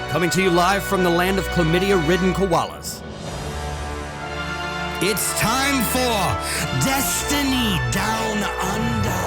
coming to you live from the land of chlamydia-ridden koalas. It's time for Destiny Down Under.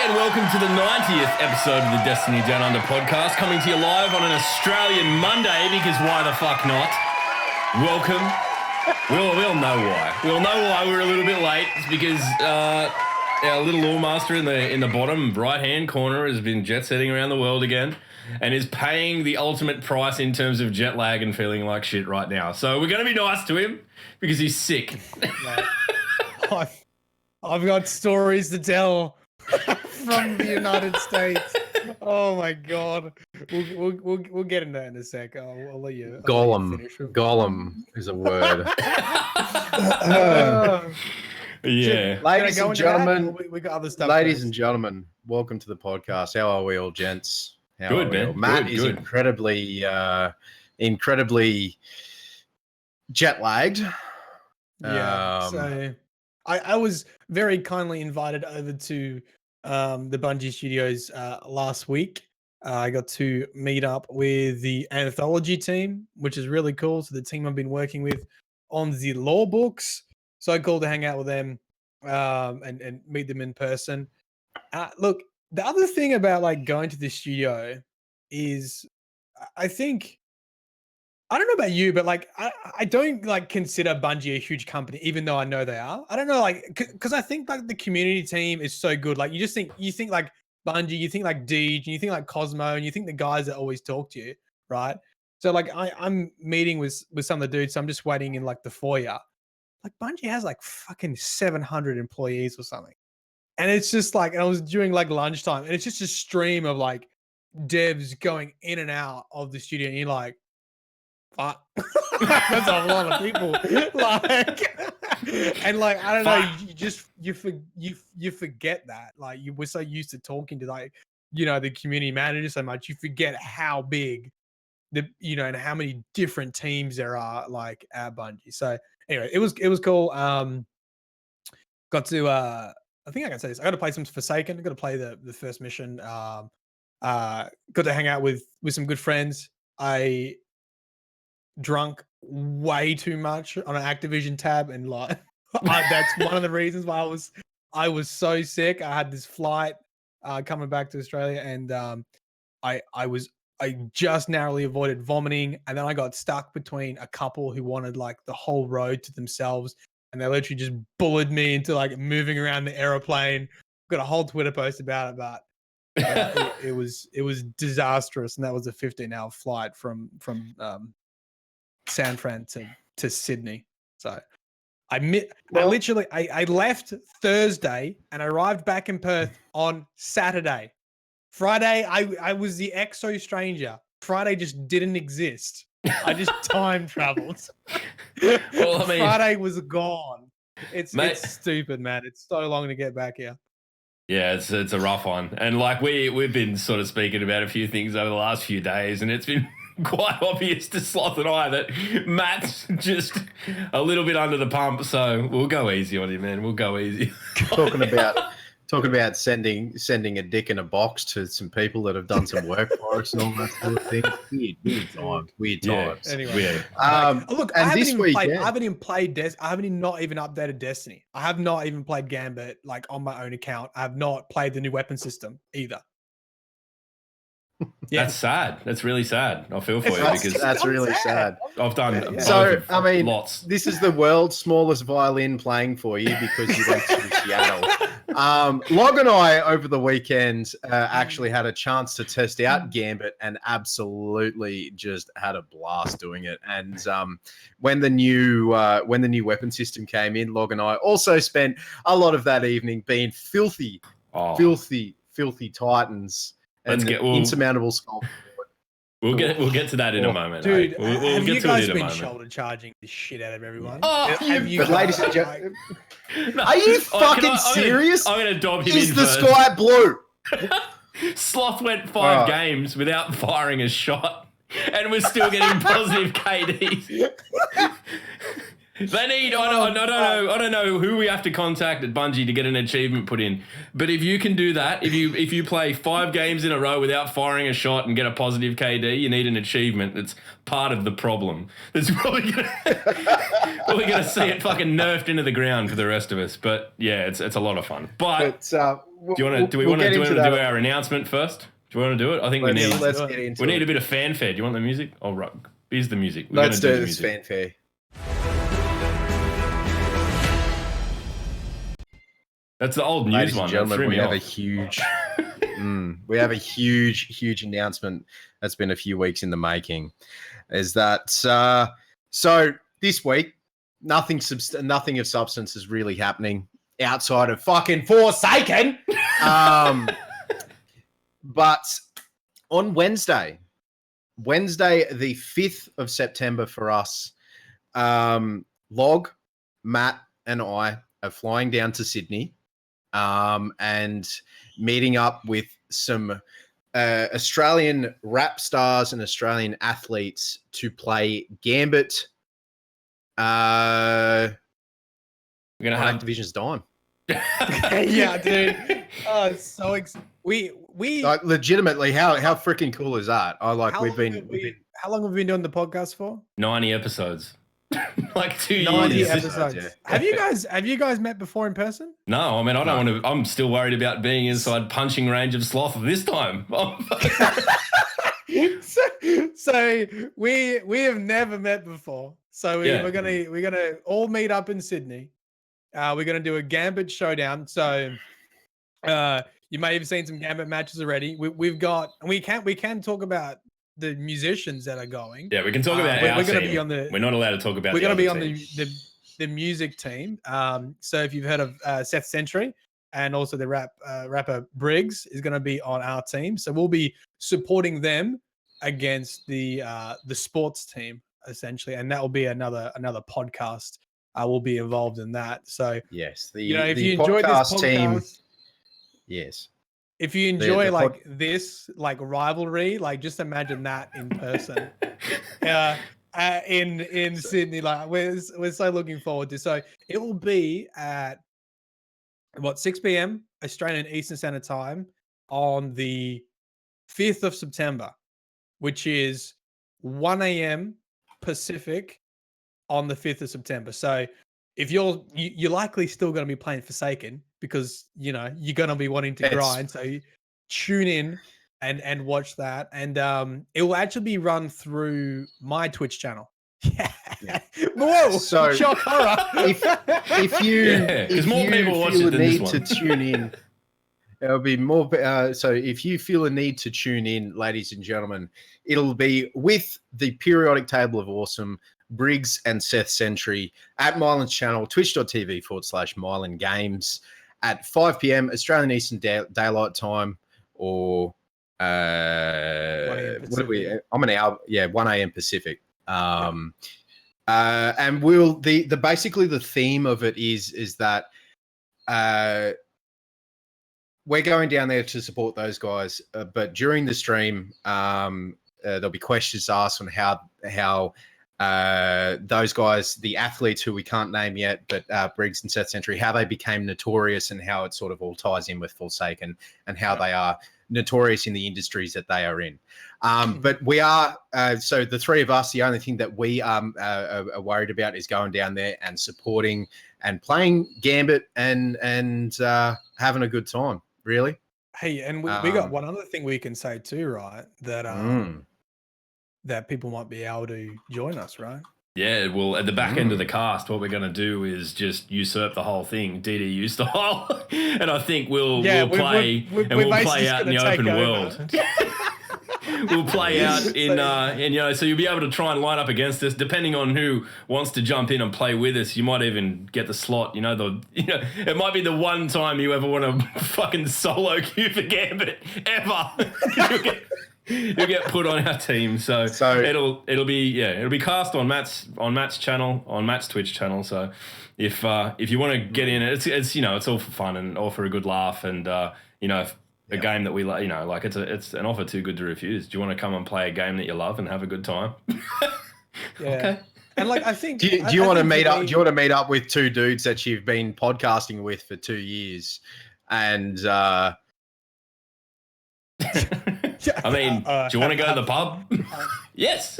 Welcome to the 90th episode of the Destiny Down Under podcast, coming to you live on an Australian Monday, because why the fuck not? Welcome. We'll know why. We'll know why we're a little bit late. It's because our little law master in the bottom right-hand corner has been jet-setting around the world again and is paying the ultimate price in terms of jet lag and feeling like shit right now. So we're going to be nice to him because he's sick. I've got stories to tell from the United States. Oh my god, we'll get into that in a sec. I'll let you. Golem is a word. Yeah, ladies and gentlemen, we got other stuff. Ladies and gentlemen, welcome to the podcast. How are we all, gents? Good, man. Matt is incredibly jet lagged. Yeah. So I was very kindly invited over to the Bungie studios last week. I got to meet up with the anthology team, which is really cool. So the team I've been working with on the lore books. So cool to hang out with them and meet them in person. Look, the other thing about like going to the studio is I don't know about you, but like I don't like consider Bungie a huge company, even though I know they are. I don't know, like, because I think like the community team is so good. Like you think like Bungie, you think like Deej, and you think like Cosmo, and you think the guys that always talk to you, right? So like I'm meeting with some of the dudes. So I'm just waiting in like the foyer. Like Bungie has like fucking 700 employees or something, and it's just like, and I was during like lunchtime, and it's just a stream of like devs going in and out of the studio, and you're like, fuck. That's a lot of people. Like, and like, I don't know, you forget that. Like, we're so used to talking to like, you know, the community manager so much, you forget how big and how many different teams there are like at Bungie. So anyway, it was cool. Got to I think I can say this. I got to play some Forsaken. I got to play the first mission. Got to hang out with some good friends. I drunk way too much on an Activision tab, and like that's one of the reasons why I was so sick. I had this flight coming back to Australia, and I just narrowly avoided vomiting, and then I got stuck between a couple who wanted like the whole road to themselves, and they literally just bullied me into like moving around the aeroplane. Got a whole Twitter post about it, but it was disastrous, and that was a 15-hour flight from San Fran to Sydney. So I left Thursday and I arrived back in Perth on Saturday. Friday, I was the exo stranger. Friday just didn't exist. I just time traveled. Well, I mean, Friday was gone. It's stupid, man. It's so long to get back here. Yeah, it's a rough one. And like we've been sort of speaking about a few things over the last few days, and it's been quite obvious to Sloth and I that Matt's just a little bit under the pump, so we'll go easy on him, man. We'll go easy. Talking about sending a dick in a box to some people that have done some work for us and all that sort of thing. Weird times. Anyway, look, and I haven't this even weekend, played. I haven't even played I haven't not even updated Destiny. I have not even played Gambit like on my own account. I have not played the new weapon system either. Yeah. That's sad. That's really sad. I feel for you because that's really sad. I've done so. I mean, lots. This is the world's smallest violin playing for you because you went to Seattle. Log and I over the weekend actually had a chance to test out Gambit and absolutely just had a blast doing it. And when the new weapon system came in, Log and I also spent a lot of that evening being filthy Titans. And insurmountable skull. We'll get to that in a moment, dude. We'll have get you to guys it in a been moment. shoulder charging the shit out of everyone? Oh, have you, but ladies and gentlemen, are you fucking serious? I'm gonna dob him Is in the first. sky blue? Sloth went 5 games without firing a shot, and we're still getting positive KDs. They need. I don't know who we have to contact at Bungie to get an achievement put in. But if you can do that, if you play 5 games in a row without firing a shot and get a positive KD, you need an achievement. That's part of the problem. That's probably gonna see it fucking nerfed into the ground for the rest of us. But yeah, it's a lot of fun. But do we want to do our announcement first? Do you want to do it? I think let's get into it. We need a bit of fanfare. Do you want the music? Oh, right. Here's the music. Let's do this fanfare. That's the old news Ladies one. And gentlemen, we have a huge announcement that's been a few weeks in the making. Is that so this week nothing of substance is really happening outside of fucking Forsaken. But on Wednesday the 5th of September for us, Log, Matt and I are flying down to Sydney and meeting up with some Australian rap stars and Australian athletes to play Gambit. We're gonna have Activision's dime. Yeah, dude. Oh, it's so we like legitimately. How freaking cool is that? how long have we been doing the podcast for? 90 episodes. Like 2 years. 90 episodes. Yeah. Have you guys met before in person? No, I mean I don't want to. I'm still worried about being inside punching range of Sloth this time. So we have never met before. So we're gonna all meet up in Sydney. We're gonna do a Gambit Showdown. So you may have seen some Gambit matches already. We can talk about the musicians that are going. Yeah, we can talk about our team. We're not allowed to talk about. We're going to be on team. the music team. So if you've heard of Seth Sentry and also the rapper Briggs is going to be on our team. So we'll be supporting them against the sports team essentially, and that will be another podcast. We'll be involved in that. So yes, if you enjoy this podcast, team, yes. If you enjoy this rivalry, just imagine that in person. In Sydney, we're so looking forward to. So it will be at 6 p.m. Australian Eastern Standard Time on the 5th of September, which is 1 a.m. Pacific on the 5th of September. So if you're likely still going to be playing Forsaken because you're going to be wanting to grind, so tune in and watch that, and it will actually be run through my Twitch channel. Yeah. Whoa! So shock horror. if you feel a need to tune in, it'll be more. So if you feel a need to tune in, ladies and gentlemen, it'll be with the periodic table of awesome. Briggs and Seth Sentry at Mylan's channel, twitch.tv/Mylan Games at 5 p.m. Australian Eastern Daylight Time, or what are we? I'm an hour, 1 a.m. Pacific. And we'll basically the theme of it is that we're going down there to support those guys, but during the stream, there'll be questions asked on how those guys, the athletes who we can't name yet, but Briggs and Seth Sentry, how they became notorious and how it sort of all ties in with Forsaken and how they are notorious in the industries that they are in. But we are, so the three of us, the only thing that we are worried about is going down there and supporting and playing Gambit and having a good time, really. Hey, and we got one other thing we can say too, right? That that people might be able to join us, right? Yeah, well, at the back end of the cast, what we're going to do is just usurp the whole thing, DDU style, and I think we'll play out in the open world. We'll play out in, so you'll be able to try and line up against us, depending on who wants to jump in and play with us. You might even get the slot. It might be the one time you ever want to fucking solo queue for Gambit ever. He'll get put on our team. So it'll be cast on Matt's channel, on Matt's Twitch channel. So if you want to get in, it's it's all for fun and all for a good laugh, and a game that we like, like it's an offer too good to refuse. Do you want to come and play a game that you love and have a good time? Okay. And like, I think, do you want to meet up? Do you want to meet up with two dudes that you've been podcasting with for 2 years? And I mean, do you want to go to the pub? Yes.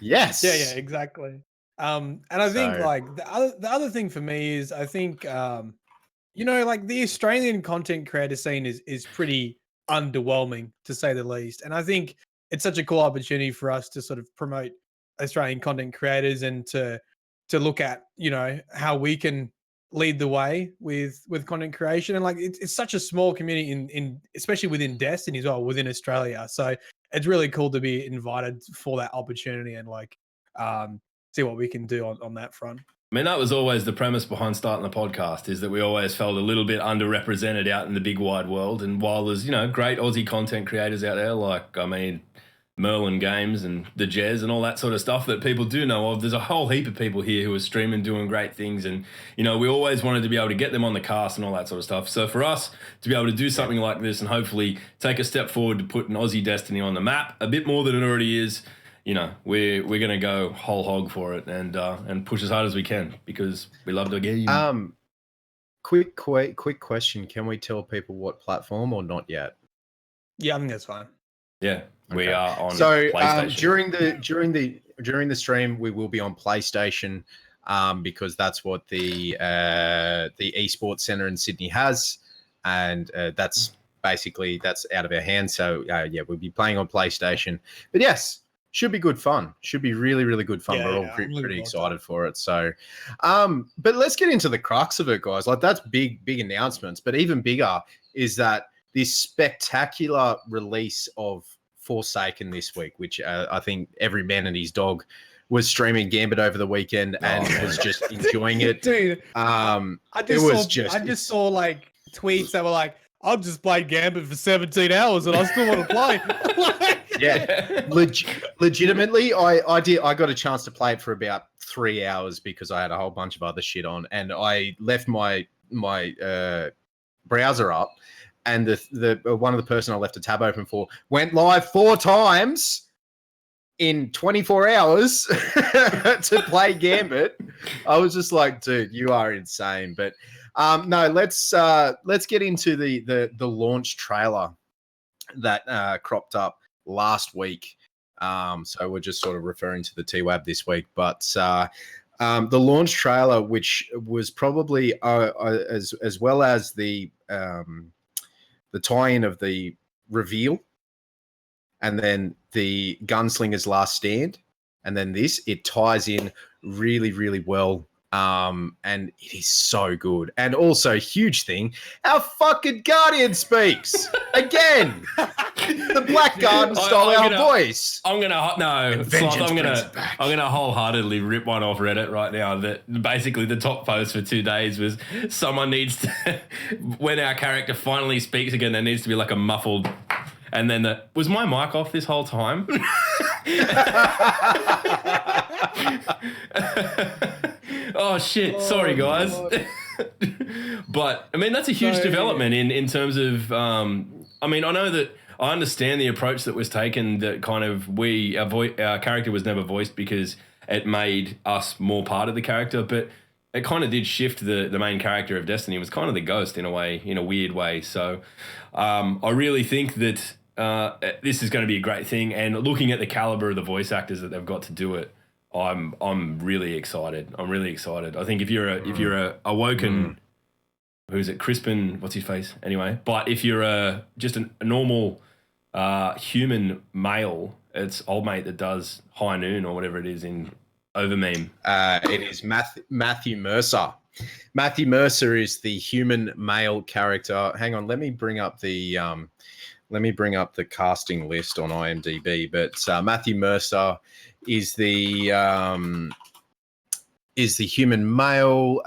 Yes. Yeah, exactly. And I think like the other thing for me is I think like the Australian content creator scene is pretty underwhelming, to say the least. And I think it's such a cool opportunity for us to sort of promote Australian content creators and to look at how we can lead the way with content creation. And like it's such a small community in especially within Destiny as well, within Australia. So it's really cool to be invited for that opportunity and like see what we can do on that front. I mean, that was always the premise behind starting the podcast, is that we always felt a little bit underrepresented out in the big wide world. And while there's, great Aussie content creators out there, like, Merlin Games and the Jez and all that sort of stuff that people do know of, there's a whole heap of people here who are streaming, doing great things. And, we always wanted to be able to get them on the cast and all that sort of stuff. So for us to be able to do something like this and hopefully take a step forward to put an Aussie Destiny on the map, a bit more than it already is, we're going to go whole hog for it and push as hard as we can because we love the game. Quick question. Can we tell people what platform or not yet? Yeah, I think that's fine. Yeah, we are on PlayStation. During the stream, we will be on PlayStation because that's what the esports center in Sydney has, and that's out of our hands. So we'll be playing on PlayStation. But yes, should be good fun. Should be really, really good fun. We're all pretty excited for it. So, but let's get into the crux of it, guys. Like that's big announcements, but even bigger is that this spectacular release of Forsaken this week, which I think every man and his dog was streaming Gambit over the weekend and was just enjoying it. Dude, I just saw like tweets that were like, I've just played Gambit for 17 hours and I still want to play. Yeah, legitimately, I got a chance to play it for about 3 hours because I had a whole bunch of other shit on, and I left my browser up. And the one of the person I left a tab open for went live 4 times in 24 hours to play Gambit. I was just like, dude, you are insane. But no, let's get into the launch trailer that cropped up last week. So we're just sort of referring to the TWAB this week, but the launch trailer, which was probably as well as the tie-in of the reveal, and then the Gunslinger's Last Stand, and then it ties in really, really well. And it is so good. And also, huge thing, our fucking Guardian speaks again. The Black Garden stole our voice. I'm gonna wholeheartedly rip one off Reddit right now. That basically the top post for 2 days was someone needs to, when our character finally speaks again, there needs to be like a muffled, and then was my mic off this whole time? Oh shit! Sorry, guys. But I mean, that's a huge development in terms of. I mean, I know that I understand the approach that was taken. That kind of our character was never voiced because it made us more part of the character, but it kind of did shift the main character of Destiny. It was kind of the ghost in a way, in a weird way. So I really think that this is going to be a great thing. And looking at the caliber of the voice actors that they've got to do it, I'm really excited. I'm really excited. I think if you're a awoken, who's it? Crispin, what's his face? Anyway, but if you're just a normal human male, it's old mate that does High Noon or whatever it is in Overmeme. It is Matthew Mercer. Matthew Mercer is the human male character. Hang on, let me bring up the casting list on IMDb. But Matthew Mercer is the human male.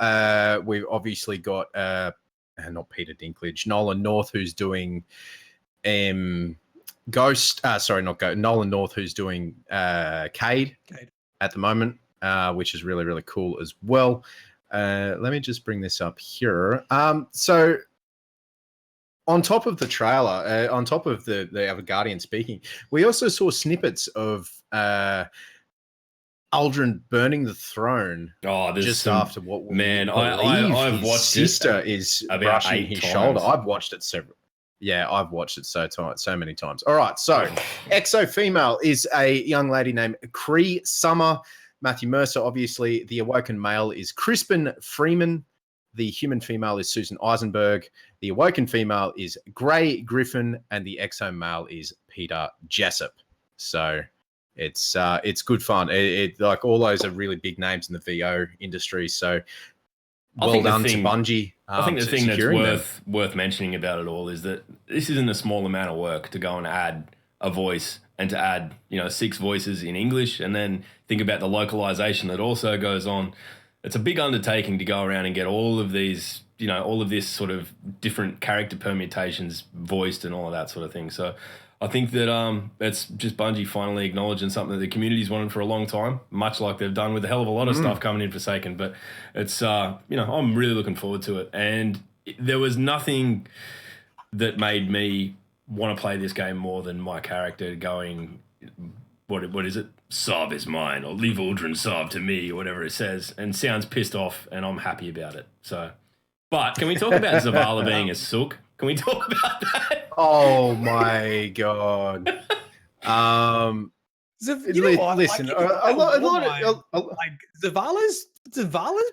We've obviously got not Peter Dinklage, Nolan North, who's doing Ghost, sorry, not Ghost, Nolan North, who's doing Cade at the moment, which is really, really cool as well. Let me just bring this up here. So on top of the trailer, on top of the other Guardian speaking, we also saw snippets of Aldrin burning the throne. Just after what we I've watched sister is about brushing 8 his times. shoulder. I've watched it several. Yeah, I've watched it so many times. All right, so Exo Female is a young lady named Cree Summer. Matthew Mercer, obviously. The Awoken Male is Crispin Freeman. The Human Female is Susan Eisenberg. The Awoken Female is Gray Griffin. And the Exo Male is Peter Jessup. So it's good fun. It like all those are really big names in the VO industry. So well done to Bungie. I think the thing that's worth mentioning about it all is that this isn't a small amount of work to go and add a voice and to add, 6 voices in English, and then think about the localization that also goes on. It's a big undertaking to go around and get all of these, all of this sort of different character permutations voiced and all of that sort of thing. So I think that it's just Bungie finally acknowledging something that the community's wanted for a long time, much like they've done with a hell of a lot of stuff coming in Forsaken. But it's, I'm really looking forward to it. And there was nothing that made me want to play this game more than my character going, what is it? Sov is mine, or leave Aldrin Sov to me, or whatever it says, and sounds pissed off, and I'm happy about it. So, but can we talk about Zavala being a sook? Can we talk about that? Oh my god! Listen, Zavala's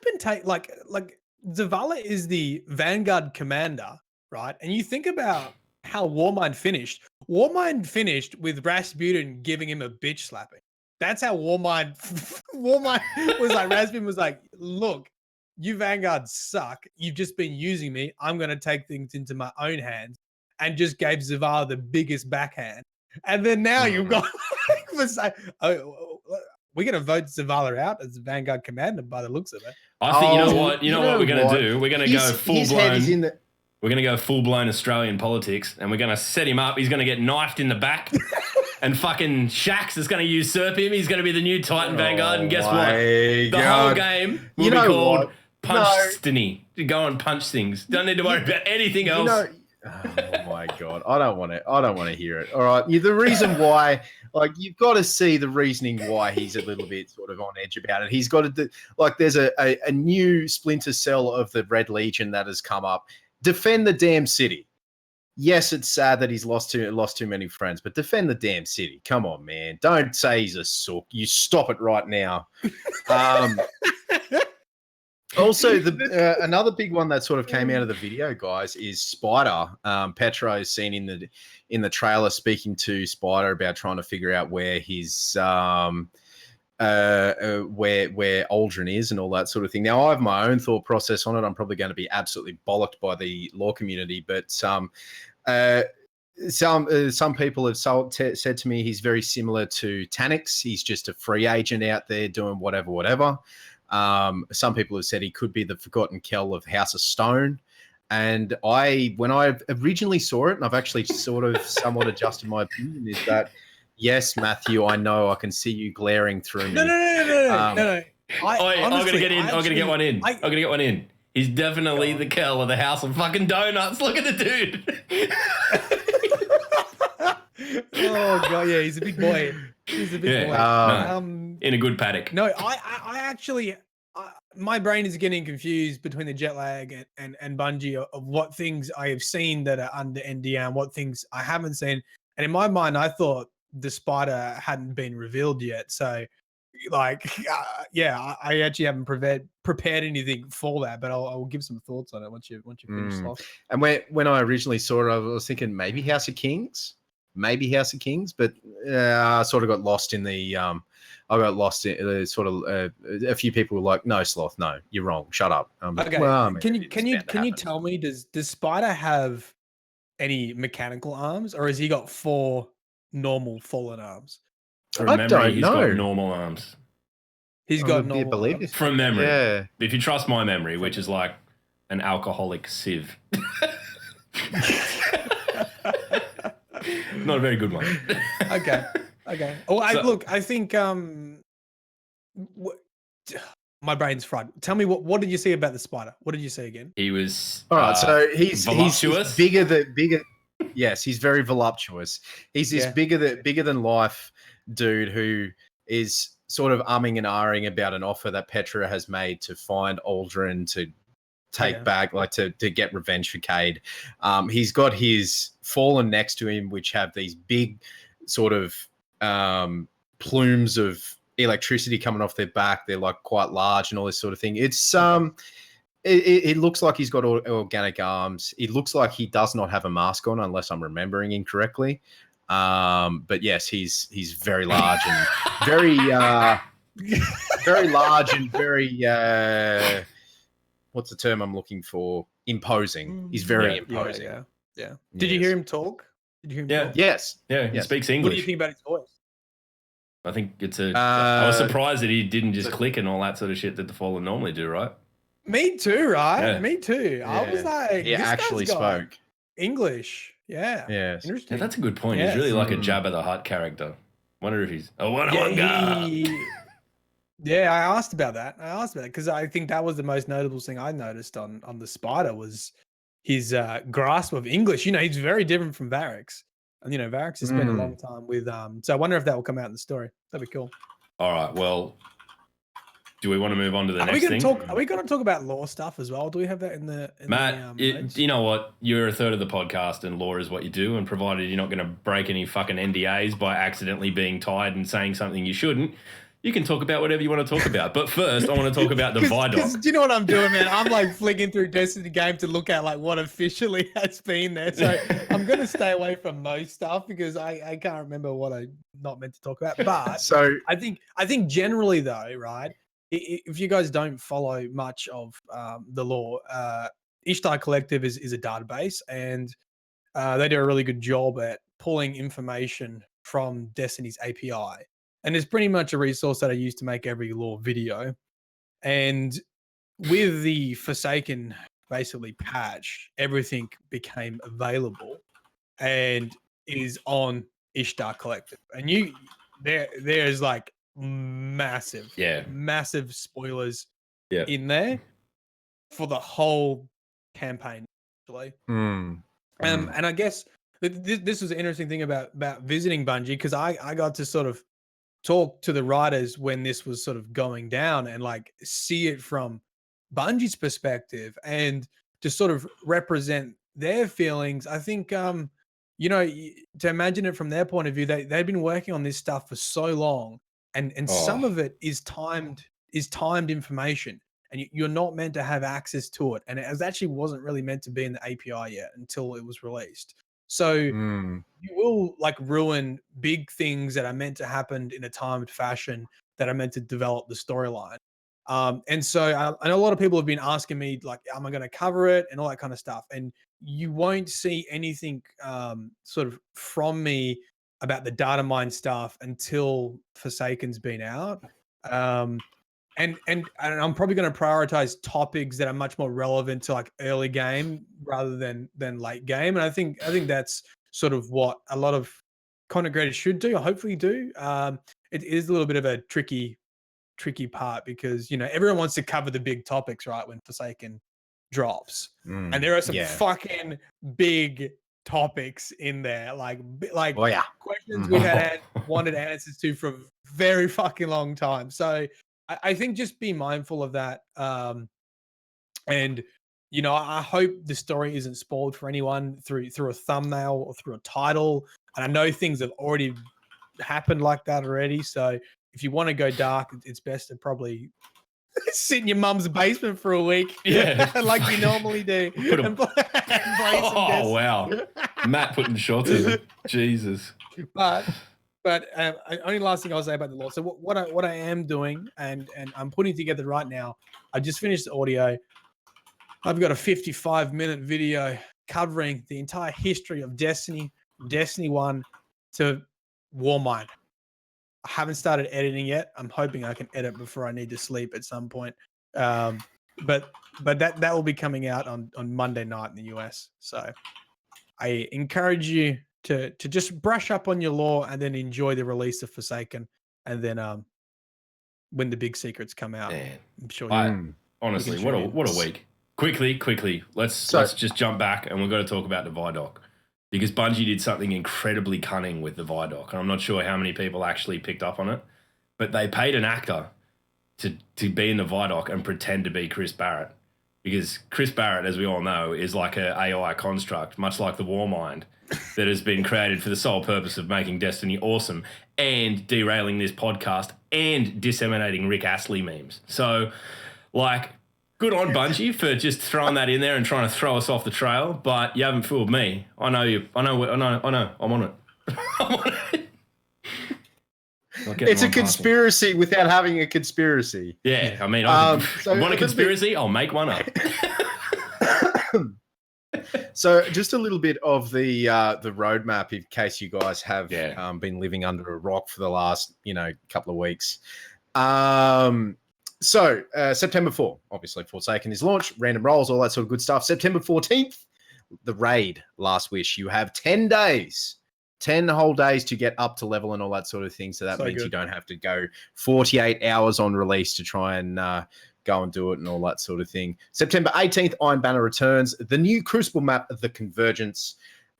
been taken like Zavala is the Vanguard commander, right? And you think about how Warmind finished. Warmind finished with Rasputin giving him a bitch slapping. That's how Warmind was like. Rasputin was like, "Look, you Vanguard suck. You've just been using me. I'm going to take things into my own hands," and just gave Zavala the biggest backhand. And then now you've got we're going to vote Zavala out as Vanguard commander by the looks of it. I think you know what we're going to do. We're going to go full blown. We're going to go full blown Australian politics, and we're going to set him up. He's going to get knifed in the back. And fucking Shax is going to usurp him. He's going to be the new Titan Vanguard. And guess what? The whole game will be called Punch-Stiny. Go and punch things. Don't need to worry about anything else. Oh my god, I don't want to hear it. All right, the reason why, you've got to see the reasoning why he's a little bit sort of on edge about it. He's got to do, there's a new Splinter Cell of the Red Legion that has come up. Defend the damn city. Yes, it's sad that he's lost too many friends, but defend the damn city. Come on, man. Don't say he's a sook. You stop it right now. Also, another big one that sort of came out of the video, guys, is Spider. Petro is seen in the trailer speaking to Spider about trying to figure out where his where Aldrin is and all that sort of thing. Now, I have my own thought process on it. I'm probably going to be absolutely bollocked by the lore community, but some people have said to me he's very similar to Tanix. He's just a free agent out there doing whatever. Some people have said he could be the forgotten Kell of House of Stone. And when I originally saw it, and I've actually sort of somewhat adjusted my opinion, is that yes, Matthew, I know I can see you glaring through me. No. I'm gonna get in. I'm gonna get one in. He's definitely the Kell of the House of fucking Donuts. Look at the dude. Oh god, yeah, he's a big boy. He's a big boy. In a good paddock. No, I actually, my brain is getting confused between the jet lag and Bungie of what things I have seen that are under NDA and what things I haven't seen. And in my mind, I thought the Spider hadn't been revealed yet. So, I actually haven't prepared anything for that, but I'll give some thoughts on it once you finish off. And when I originally saw it, I was thinking maybe House of Kings, but I sort of got lost in the a few people were like, no, Sloth, no, you're wrong, shut up. Okay, well, can you tell me, does Spider have any mechanical arms, or has he got 4 normal fallen arms? He's got normal arms. He's got normal arms. From memory. Yeah. If you trust my memory, which is like an alcoholic sieve. Not a very good one. Okay. Oh, look, I think my brain's fried. Tell me what did you see about the spider? What did you see again? He was all right. So he's voluptuous. bigger. Yes, he's very voluptuous. He's this Yeah. bigger than life dude who is sort of umming and ahhing about an offer that Petra has made to find Aldrin to take back, like to get revenge for Cade. He's got his Fallen next to him, which have these big sort of plumes of electricity coming off their back. They're like quite large and all this sort of thing. It's it looks like he's got organic arms. It looks like he does not have a mask on, unless I'm remembering incorrectly. But yes, he's very large and very very large and very what's the term I'm looking for? Imposing. He's very imposing. Yeah. Did you hear him talk? Did you hear him talk? Yes. Yeah, he speaks English. What do you think about his voice? I think it's I was surprised that he didn't just click and all that sort of shit that the Fallen normally do, right? Me too, right? Yeah. Me too. Yeah. I was like, he actually spoke English. Yeah. Yes. Interesting. Yeah, that's a good point. He's really like a Jabba the Hutt character. Wonder if he's a one-on-one guy. Yeah, I asked about that. Because I think that was the most notable thing I noticed on the spider was his grasp of English. You know, he's very different from Vidocs. And you know, Vidocs has spent a long time with so I wonder if that will come out in the story. That'd be cool. All right, well, do we want to move on to the next thing? Are we going to talk about lore stuff as well? Do we have that in the Matt, you know what? You're a third of the podcast and lore is what you do, and provided you're not going to break any fucking NDAs by accidentally being tired and saying something you shouldn't, you can talk about whatever you want to talk about. But first, I want to talk about the ViDoc. Do you know what I'm doing, man? I'm like flicking through Destiny game to look at like what officially has been there. So I'm going to stay away from most stuff because I can't remember what I'm not meant to talk about. But so I think generally though, right? If you guys don't follow much of the lore, Ishtar Collective is a database, and they do a really good job at pulling information from Destiny's API. And it's pretty much a resource that I use to make every lore video. And with the Forsaken basically patch, everything became available and is on Ishtar Collective. And there's like massive spoilers in there for the whole campaign, actually. And I guess this was an interesting thing about visiting Bungie, because I got to sort of talk to the writers when this was sort of going down and like see it from Bungie's perspective and to sort of represent their feelings. I think, you know, to imagine it from their point of view, they've been working on this stuff for so long, and some of it is timed information, and you're not meant to have access to it. And it actually wasn't really meant to be in the API yet until it was released. So you will like ruin big things that are meant to happen in a timed fashion that are meant to develop the storyline. And so I know a lot of people have been asking me like, am I going to cover it and all that kind of stuff? And you won't see anything sort of from me about the data mine stuff until Forsaken's been out. And I'm probably going to prioritize topics that are much more relevant to like early game rather than late game. And I think that's sort of what a lot of content creators should do, or hopefully do. It is a little bit of a tricky part because, you know, everyone wants to cover the big topics, right, when Forsaken drops. And there are some fucking big topics in there, like questions we had wanted answers to for a very fucking long time. So I think just be mindful of that. And, you know, I hope the story isn't spoiled for anyone through a thumbnail or through a title. And I know things have already happened like that already. So if you want to go dark, it's best to probably sit in your mum's basement for a week. Yeah. Like you normally do. And play some wow. Matt putting shots in. Jesus. But only last thing I'll say about the lore. So what I am doing, and I'm putting together right now, I just finished the audio. I've got a 55-minute video covering the entire history of Destiny 1 to Warmind. I haven't started editing yet. I'm hoping I can edit before I need to sleep at some point. But that will be coming out on Monday night in the US. So I encourage you to just brush up on your lore and then enjoy the release of Forsaken, and then when the big secrets come out, Man, I'm sure. Honestly, what a week. Quickly, let's just jump back and we've got to talk about the ViDoc, because Bungie did something incredibly cunning with the ViDoc, and I'm not sure how many people actually picked up on it, but they paid an actor to be in the ViDoc and pretend to be Chris Barrett, because Chris Barrett, as we all know, is like an AI construct, much like the Warmind, that has been created for the sole purpose of making Destiny awesome and derailing this podcast and disseminating Rick Astley memes. So, like, good on Bungie for just throwing that in there and trying to throw us off the trail, but you haven't fooled me. I know you. I know. I'm on it. I'm on it. It's a conspiracy without having a conspiracy. Yeah, I mean, want a conspiracy? I'll make one up. So, just a little bit of the roadmap, in case you guys have been living under a rock for the last couple of weeks. So, September 4, obviously, Forsaken is launched, random rolls, all that sort of good stuff. September 14th, the raid, Last Wish. You have 10 days, 10 whole days to get up to level and all that sort of thing. So that means you don't have to go 48 hours on release to try and go and do it and all that sort of thing. September 18th, Iron Banner returns. The new Crucible map, The Convergence.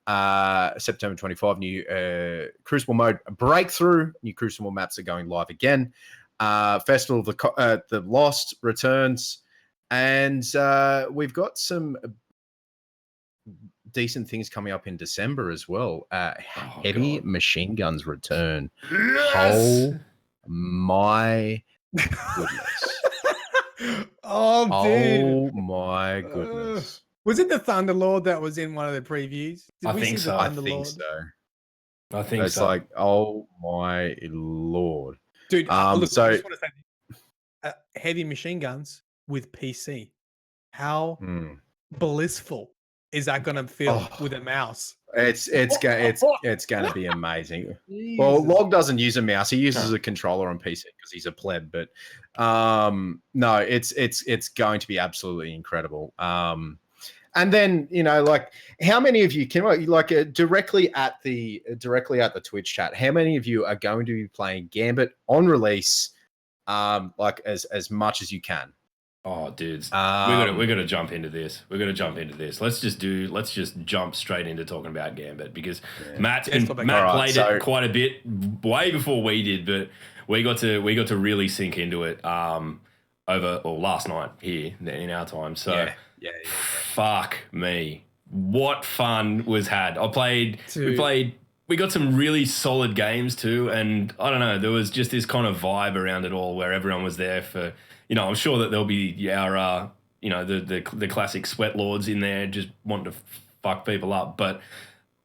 September 25, new Crucible mode Breakthrough. New Crucible maps are going live again. Festival of the Lost returns, and we've got some decent things coming up in December as well. Heavy machine guns return. Yes! Oh my goodness. Oh, dude. Oh my goodness. Was it the Thunderlord that was in one of the previews? I think so. I think so. It's so. Like, oh my Lord. Dude, look, I just so want to say, heavy machine guns with PC. How blissful is that going to feel with a mouse? It's going to be amazing. Well, Log doesn't use a mouse; he uses a controller on PC because he's a pleb. But no, it's going to be absolutely incredible. And then like, how many of you can directly at the Twitch chat? How many of you are going to be playing Gambit on release, like as much as you can? Oh, dudes, we're gonna jump into this. Let's just jump straight into talking about Gambit, because Matt played it quite a bit way before we did, but we got to really sink into it last night here in our time. So yeah. Fuck me, what fun was had. We got some really solid games too, and I don't know, there was just this kind of vibe around it all where everyone was there for, I'm sure that there'll be our the classic sweat lords in there just wanting to fuck people up, but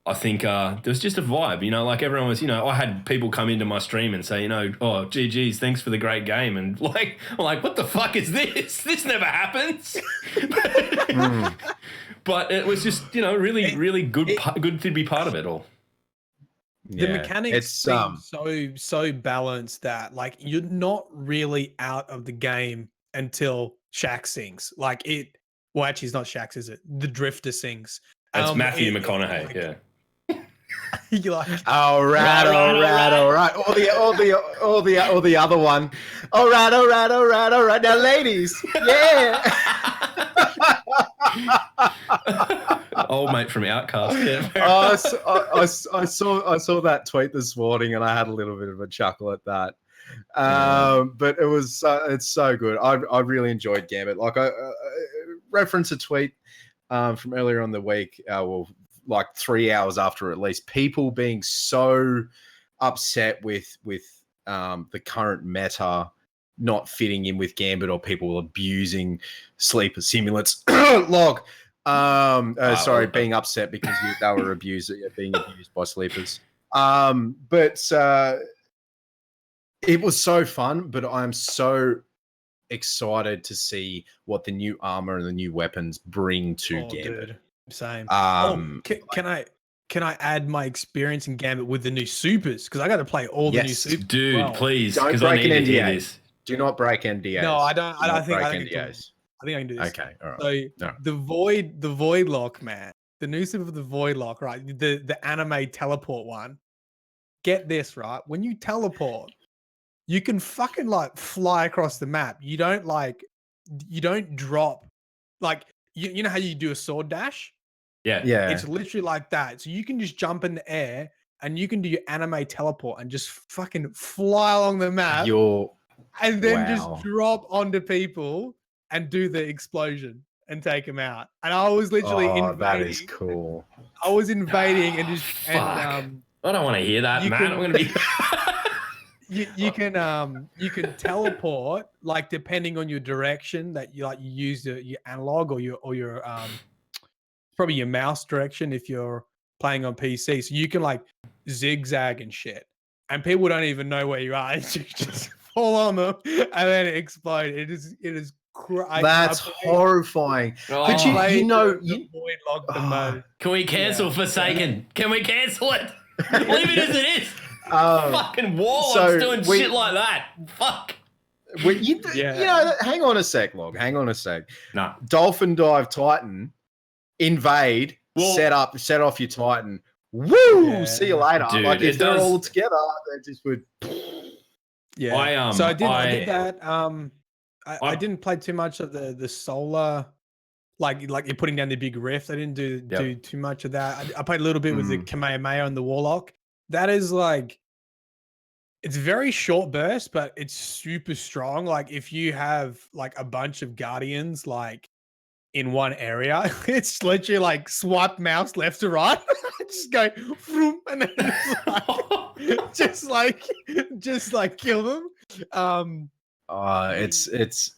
I think there was just a vibe, like everyone was, I had people come into my stream and say, oh, GG's, thanks for the great game. And like, I'm like, what the fuck is this? This never happens. But it was just, really, really good to be part of it all. The mechanics seem so balanced that, like, you're not really out of the game until Shaq sings. Like actually, it's not Shaq's, is it? The Drifter sings. It's Matthew McConaughey, yeah. You're like, all right. Or the other one. All right. Now, ladies, yeah. Old mate from Outcast. Yeah. I saw that tweet this morning, and I had a little bit of a chuckle at that. But it was it's so good. I really enjoyed Gambit. Like, I reference a tweet from earlier on the week. Like 3 hours after release, people being so upset with the current meta not fitting in with Gambit, or people abusing sleeper simulants. Log. Being upset because they were being abused by sleepers. But it was so fun. But I'm so excited to see what the new armor and the new weapons bring to Gambit. Dude. Same. Can I add my experience in Gambit with the new supers? Because I got to play all the new supers. Dude, please. Don't break an NDA. Do not break NDAs. No, I don't. I think NDAs. I think I can do this. Okay, all right. So the void lock, man. the new super of the Voidlock, right? The anime teleport one. Get this, right? When you teleport, you can fucking like fly across the map. You don't drop like you know how you do a sword dash? Yeah. Yeah. It's literally like that. So you can just jump in the air and you can do your anime teleport and just fucking fly along the map and then just Wow. drop onto people and do the explosion and take them out. And I was literally invading. That is cool. I was invading and just Fuck. and I don't want to hear that, man. I'm gonna be. you can teleport like depending on your direction that you use your analog or your probably your mouse direction if you're playing on PC. So you can like zigzag and shit, and people don't even know where you are. You just fall on them and then it explode. It is. That's horrifying. Oh. But you know, the Voidlock the mode. Can we cancel Forsaken? Can we cancel it? Leave it as it is. Fucking warlocks doing shit like that. Fuck. You know, hang on a sec, Log. Hang on a sec. No. Dolphin Dive Titan, invade, set off your Titan. Woo! Yeah. See you later. Dude, like if they're all together, they just would. Yeah. So I did that. I didn't play too much of the solar, like you're putting down the big rift. I didn't do too much of that. I played a little bit with the Kamehameha and the Warlock. That is like, it's very short burst, but it's super strong. Like if you have like a bunch of guardians like in one area, it's literally like swipe mouse left to right, just go vroom, and then just like kill them. It's The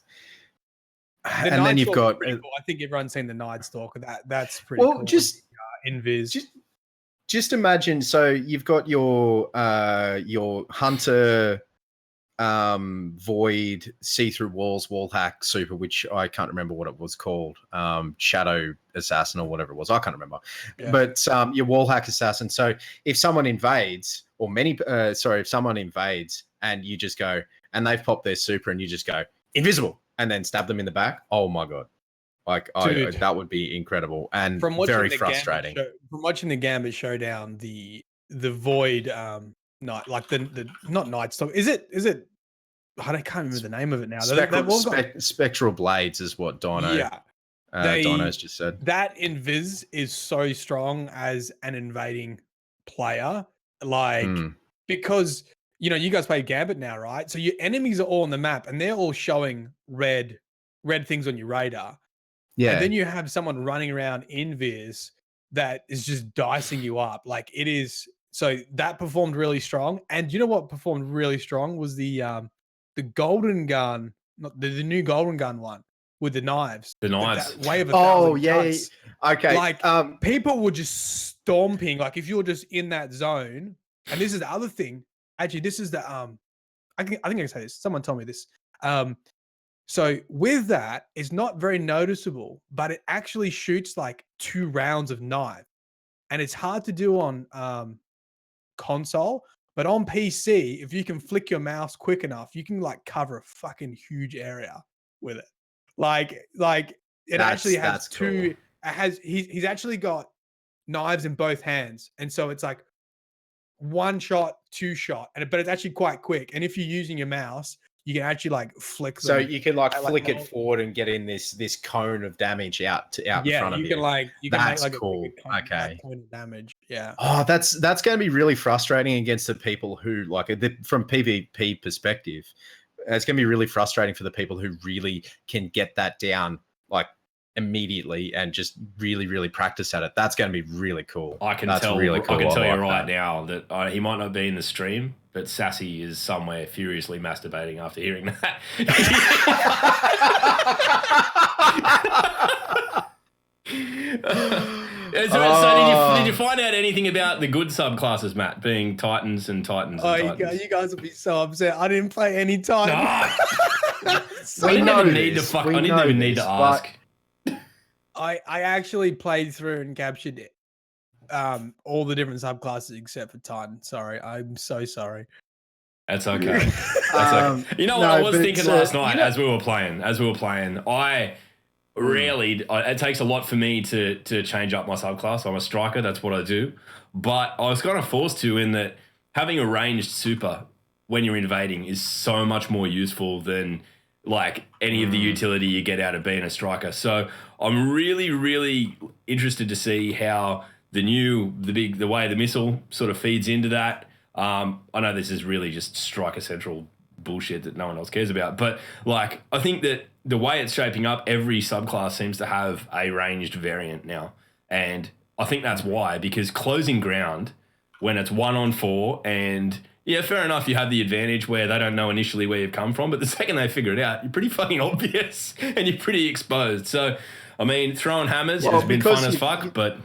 and then you've got. cool. I think everyone's seen the Night Stalker. That's pretty cool. Just invis. Just imagine. So you've got your Hunter, Void, see through walls, wall hack super, which I can't remember what it was called. Shadow Assassin or whatever it was. I can't remember. Yeah. But your wall hack assassin. So if someone invades, if someone invades and you just go. And they've popped their super and you just go invisible and then stab them in the back. Oh my God. Like that would be incredible and very frustrating. From watching the Gambit Showdown, the Void night, like the not Night Stalker. Is it I can't remember the name of it now. Spectral Blades is what Dino. Yeah. Dino's just said. That invis is so strong as an invading player. Like because you know, you guys play Gambit now, right? So your enemies are all on the map and they're all showing red things on your radar. Yeah. And then you have someone running around invis that is just dicing you up. Like it is. So that performed really strong. And you know what performed really strong was the golden gun, not the new golden gun one with the knives. The knives. That wave of 1,000 cuts. Okay. Like people were just stomping. Like if you're just in that zone, and this is the other thing. Actually, this is the I think I can say this. Someone told me this. So with that, it's not very noticeable, but it actually shoots like 2 rounds of knife, and it's hard to do on console. But on PC, if you can flick your mouse quick enough, you can like cover a fucking huge area with it. Like it actually has two. Cool. He's actually got knives in both hands, and so it's like 1 shot, 2 shot, but it's actually quite quick. And if you're using your mouse, you can actually like flick them. So you can like flick it forward and get in this cone of damage out in front of you. You can that's make like cool. a cone of damage. Yeah. Oh, that's going to be really frustrating against the people who from PvP perspective. It's going to be really frustrating for the people who really can get that down like immediately and just really, really practice at it. That's going to be really cool. I can tell you right now that he might not be in the stream, but Sassy is somewhere furiously masturbating after hearing that. So did you find out anything about the good subclasses, Matt, being Titans and Titans? You guys will be so upset. I didn't play any Titans. No. I didn't even need to ask. I actually played through and captured all the different subclasses except for Titan. Sorry, I'm so sorry. That's okay. That's okay. You know what I was thinking last night as we were playing? I Rarely, it takes a lot for me to change up my subclass. I'm a striker, that's what I do. But I was kind of forced to, in that having a ranged super when you're invading is so much more useful than like any of the utility you get out of being a striker. So I'm really, really interested to see how the way the missile sort of feeds into that. I know this is really just striker central bullshit that no one else cares about, but like I think that the way it's shaping up, every subclass seems to have a ranged variant now, and I think that's why, because closing ground when it's 1-on-4, and yeah, fair enough, you have the advantage where they don't know initially where you've come from, but the second they figure it out, you're pretty fucking obvious and you're pretty exposed. So I mean, throwing hammers has been fun as fuck, but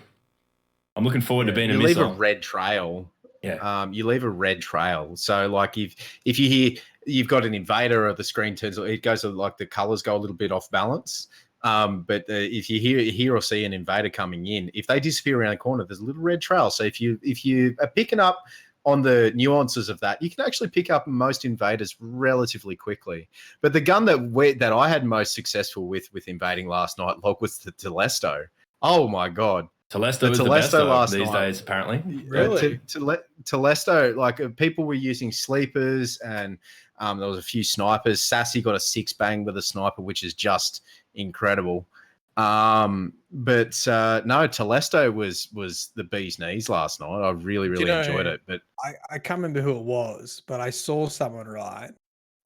I'm looking forward to being a missile. You leave a red trail. Yeah. You leave a red trail. So like if you hear you've got an invader or the screen turns, it goes like the colors go a little bit off balance. But if you hear or see an invader coming in, if they disappear around the corner, there's a little red trail. So if you are picking up on the nuances of that, you can actually pick up most invaders relatively quickly. But the gun that I had most successful with invading last night, Log, was the Telesto. Oh my god. Telesto is the best these days, apparently. Really? Telesto, like people were using sleepers, and there was a few snipers. Sassy got a 6-bang with a sniper, which is just incredible. But no, Telesto was the bee's knees last night. I really enjoyed it. But I can't remember who it was, but I saw someone, right,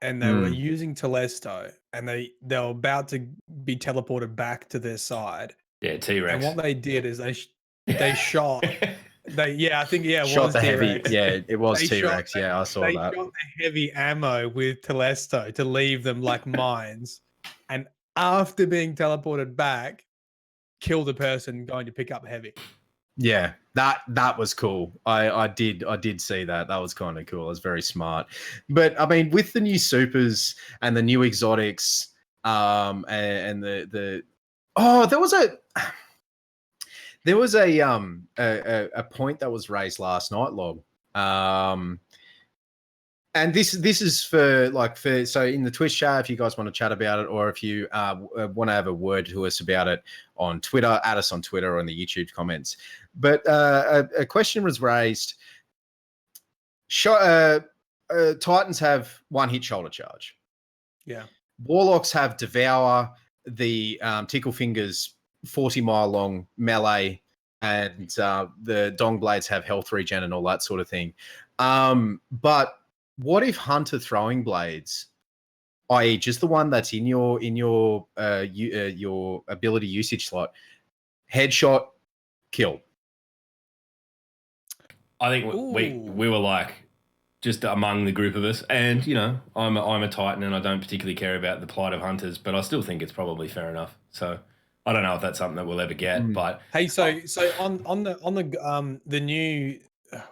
and they were using Telesto, and they were about to be teleported back to their side. Yeah, T-Rex. And what they did is they shot. I think it shot was the T-Rex. heavy. Yeah, it was They T-Rex. shot- Yeah, I saw They that. shot the heavy ammo with Telesto to leave them like mines, and after being teleported back, kill the person going to pick up heavy. Yeah, that was cool. I did see that. That was kind of cool. It was very smart. But I mean, with the new supers and the new exotics, and there was a point that was raised last night, Log. And this is so in the Twitch chat, if you guys want to chat about it, or if you want to have a word to us about it on Twitter, add us on Twitter or in the YouTube comments. But a question was raised. Titans have one hit shoulder charge. Yeah. Warlocks have Devour, the Tickle Fingers 40-mile long melee, and the Dong Blades have health regen and all that sort of thing. But what if Hunter throwing blades, i.e., just the one that's in your ability usage slot, headshot, kill? I think we were like just among the group of us, and you know, I'm a Titan, and I don't particularly care about the plight of hunters, but I still think it's probably fair enough. So I don't know if that's something that we'll ever get, but hey, so on the new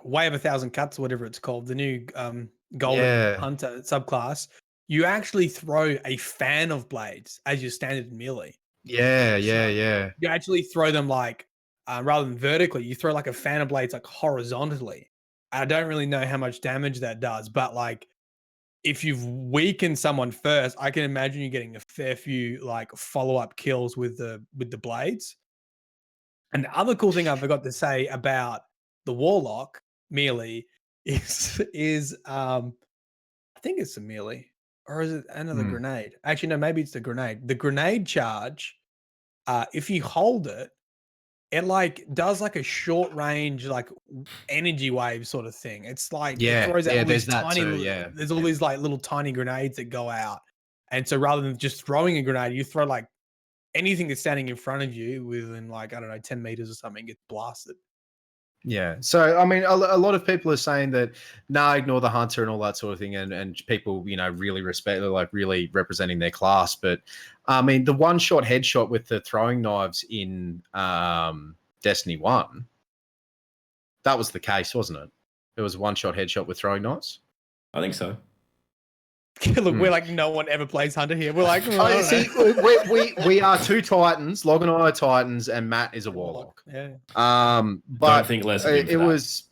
Way of 1,000 Cuts, or whatever it's called, the new Golden Hunter subclass, you actually throw a fan of blades as your standard melee. Yeah. You actually throw them like rather than vertically, you throw like a fan of blades like horizontally. I don't really know how much damage that does, but like if you've weakened someone first, I can imagine you getting a fair few like follow-up kills with the blades. And the other cool thing I forgot to say about the Warlock melee is I think it's a melee, or is it another grenade? Actually, no, maybe it's the grenade. The grenade charge, if you hold it, it like does like a short range, like energy wave sort of thing. It's like it throws out all these tiny, there's all these like little tiny grenades that go out. And so rather than just throwing a grenade, you throw like anything that's standing in front of you within like, I don't know, 10 meters or something, gets blasted. Yeah. So, I mean, a lot of people are saying that, ignore the hunter and all that sort of thing. And people, you know, really really representing their class. But, I mean, the one-shot headshot with the throwing knives in Destiny 1, that was the case, wasn't it? It was one-shot headshot with throwing knives? I think so. Look, we're like, no one ever plays Hunter here. We're like, we are two Titans. Log and I are Titans, and Matt is a Warlock. Yeah. But don't think less of him for that. Was,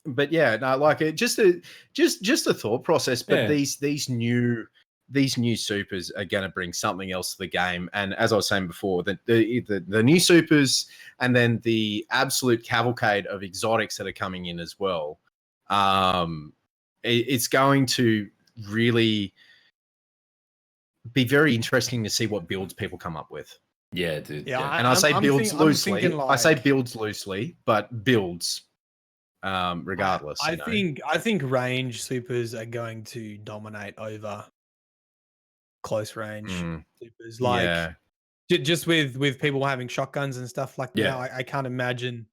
but yeah, no, like it just a thought process. But these new these new supers are going to bring something else to the game. And as I was saying before, the new supers and then the absolute cavalcade of exotics that are coming in as well. It's going to really be very interesting to see what builds people come up with. Yeah, dude. Yeah, Yeah. And I say builds loosely. I say like, builds loosely, but builds regardless. I think range supers are going to dominate over close range supers. Like yeah. just with people having shotguns and stuff like that. Yeah. I can't imagine.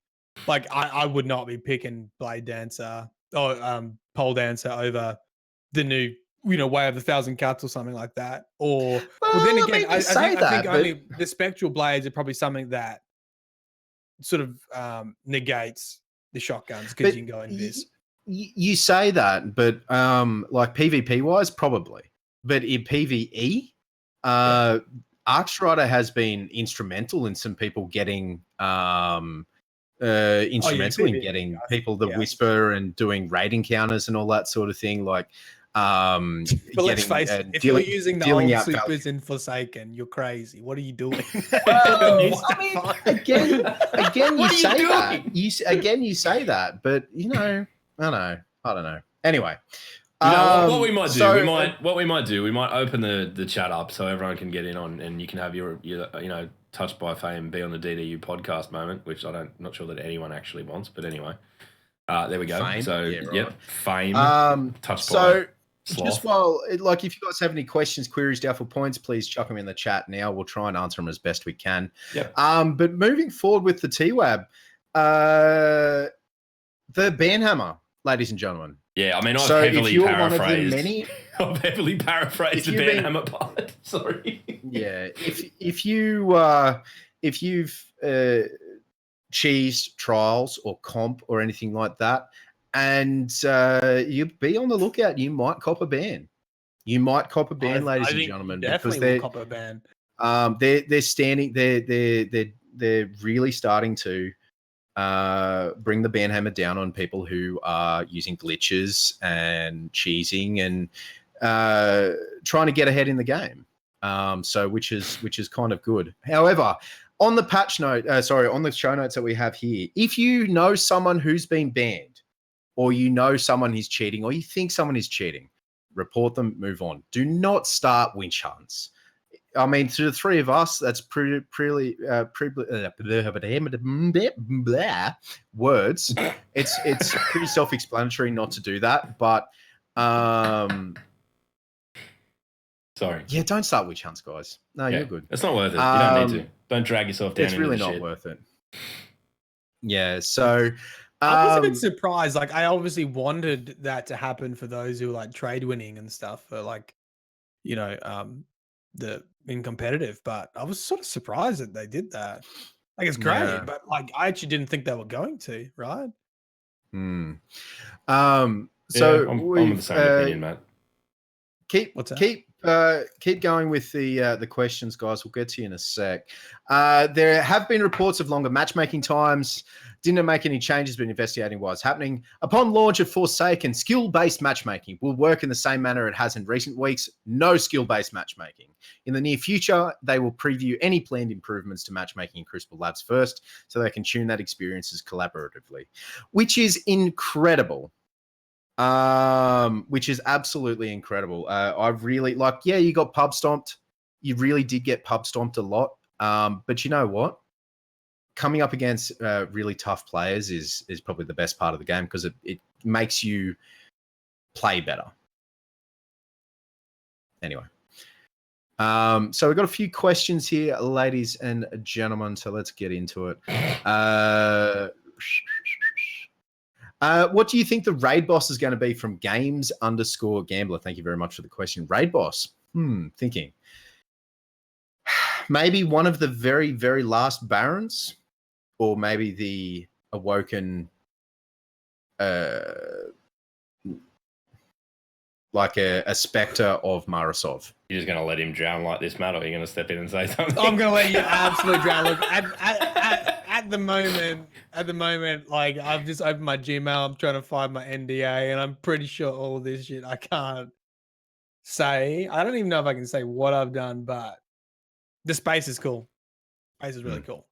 Like I would not be picking Blade Dancer or Pole Dancer over the new Way of the Thousand Cuts or something like that. Or well then again, I think only the spectral blades are probably something that sort of negates the shotguns because you can go in this. You say that, but like PvP wise, probably. But in PvE, Arcstrider has been instrumental in some people getting instrumental in getting people the whisper and doing raid encounters and all that sort of thing. Like, but let's face it, if you're using the old supers in Forsaken, you're crazy. What are you doing? Well, I mean, again, you say that. You say that, but I don't know. Anyway, what we might do, we might open the chat up so everyone can get in on, and you can have your touched by fame be on the DDU podcast moment, which not sure that anyone actually wants, but anyway, there we go. Fame? So yeah, right. Yep, fame. Touched so by sloth. just if you guys have any questions, queries, doubtful points, please chuck them in the chat now. We'll try and answer them as best we can. Yep. But moving forward with the TWAB, the Banhammer, ladies and gentlemen. Yeah, I mean, I've heavily paraphrased the Banhammer part. Sorry. Yeah, if you've cheesed trials or comp or anything like that, and you be on the lookout, you might cop a ban. You might cop a ban, ladies and gentlemen, because they're cop a ban. They're standing. They're really starting to bring the Banhammer down on people who are using glitches and cheesing and trying to get ahead in the game. So which is kind of good. However, on the patch note, on the show notes that we have here, if you know someone who's been banned, or someone is cheating, or you think someone is cheating, report them, move on. Do not start winch hunts. I mean, to the three of us, that's words. It's pretty self-explanatory not to do that, but sorry. Yeah, don't start witch hunts, guys. No, you're good. It's not worth it. You don't need to. Don't drag yourself down. It's really not worth it. Yeah, so I was a bit surprised. Like, I obviously wanted that to happen for those who like trade winning and stuff for like, in competitive, but I was sort of surprised that they did that. Like, it's great, but like, I actually didn't think they were going to, right? So I'm of the same opinion, Matt. Keep going with the questions, guys. We'll get to you in a sec. There have been reports of longer matchmaking times. Didn't make any changes, but investigating what's happening. Upon launch of Forsaken, skill-based matchmaking will work in the same manner it has in recent weeks. No skill-based matchmaking. In the near future, they will preview any planned improvements to matchmaking in Crucible Labs first, so they can tune that experiences collaboratively, which is incredible. Which is absolutely incredible. I really you got pub stomped. You really did get pub stomped a lot. But you know what? Coming up against really tough players is probably the best part of the game because it makes you play better. Anyway. So we've got a few questions here, ladies and gentlemen. So let's get into it. What do you think the raid boss is going to be from Games_Gambler? Thank you very much for the question. Raid boss. Thinking. Maybe one of the very, very last Barons, or maybe the Awoken, like a Spectre of Marasov. You're just going to let him drown like this, Matt, or are you going to step in and say something? I'm going to let you absolutely drown. Look, at the moment, like, I've just opened my Gmail. I'm trying to find my NDA, and I'm pretty sure all of this shit I can't say, I don't even know if I can say what I've done, but the space is cool. Space is really cool.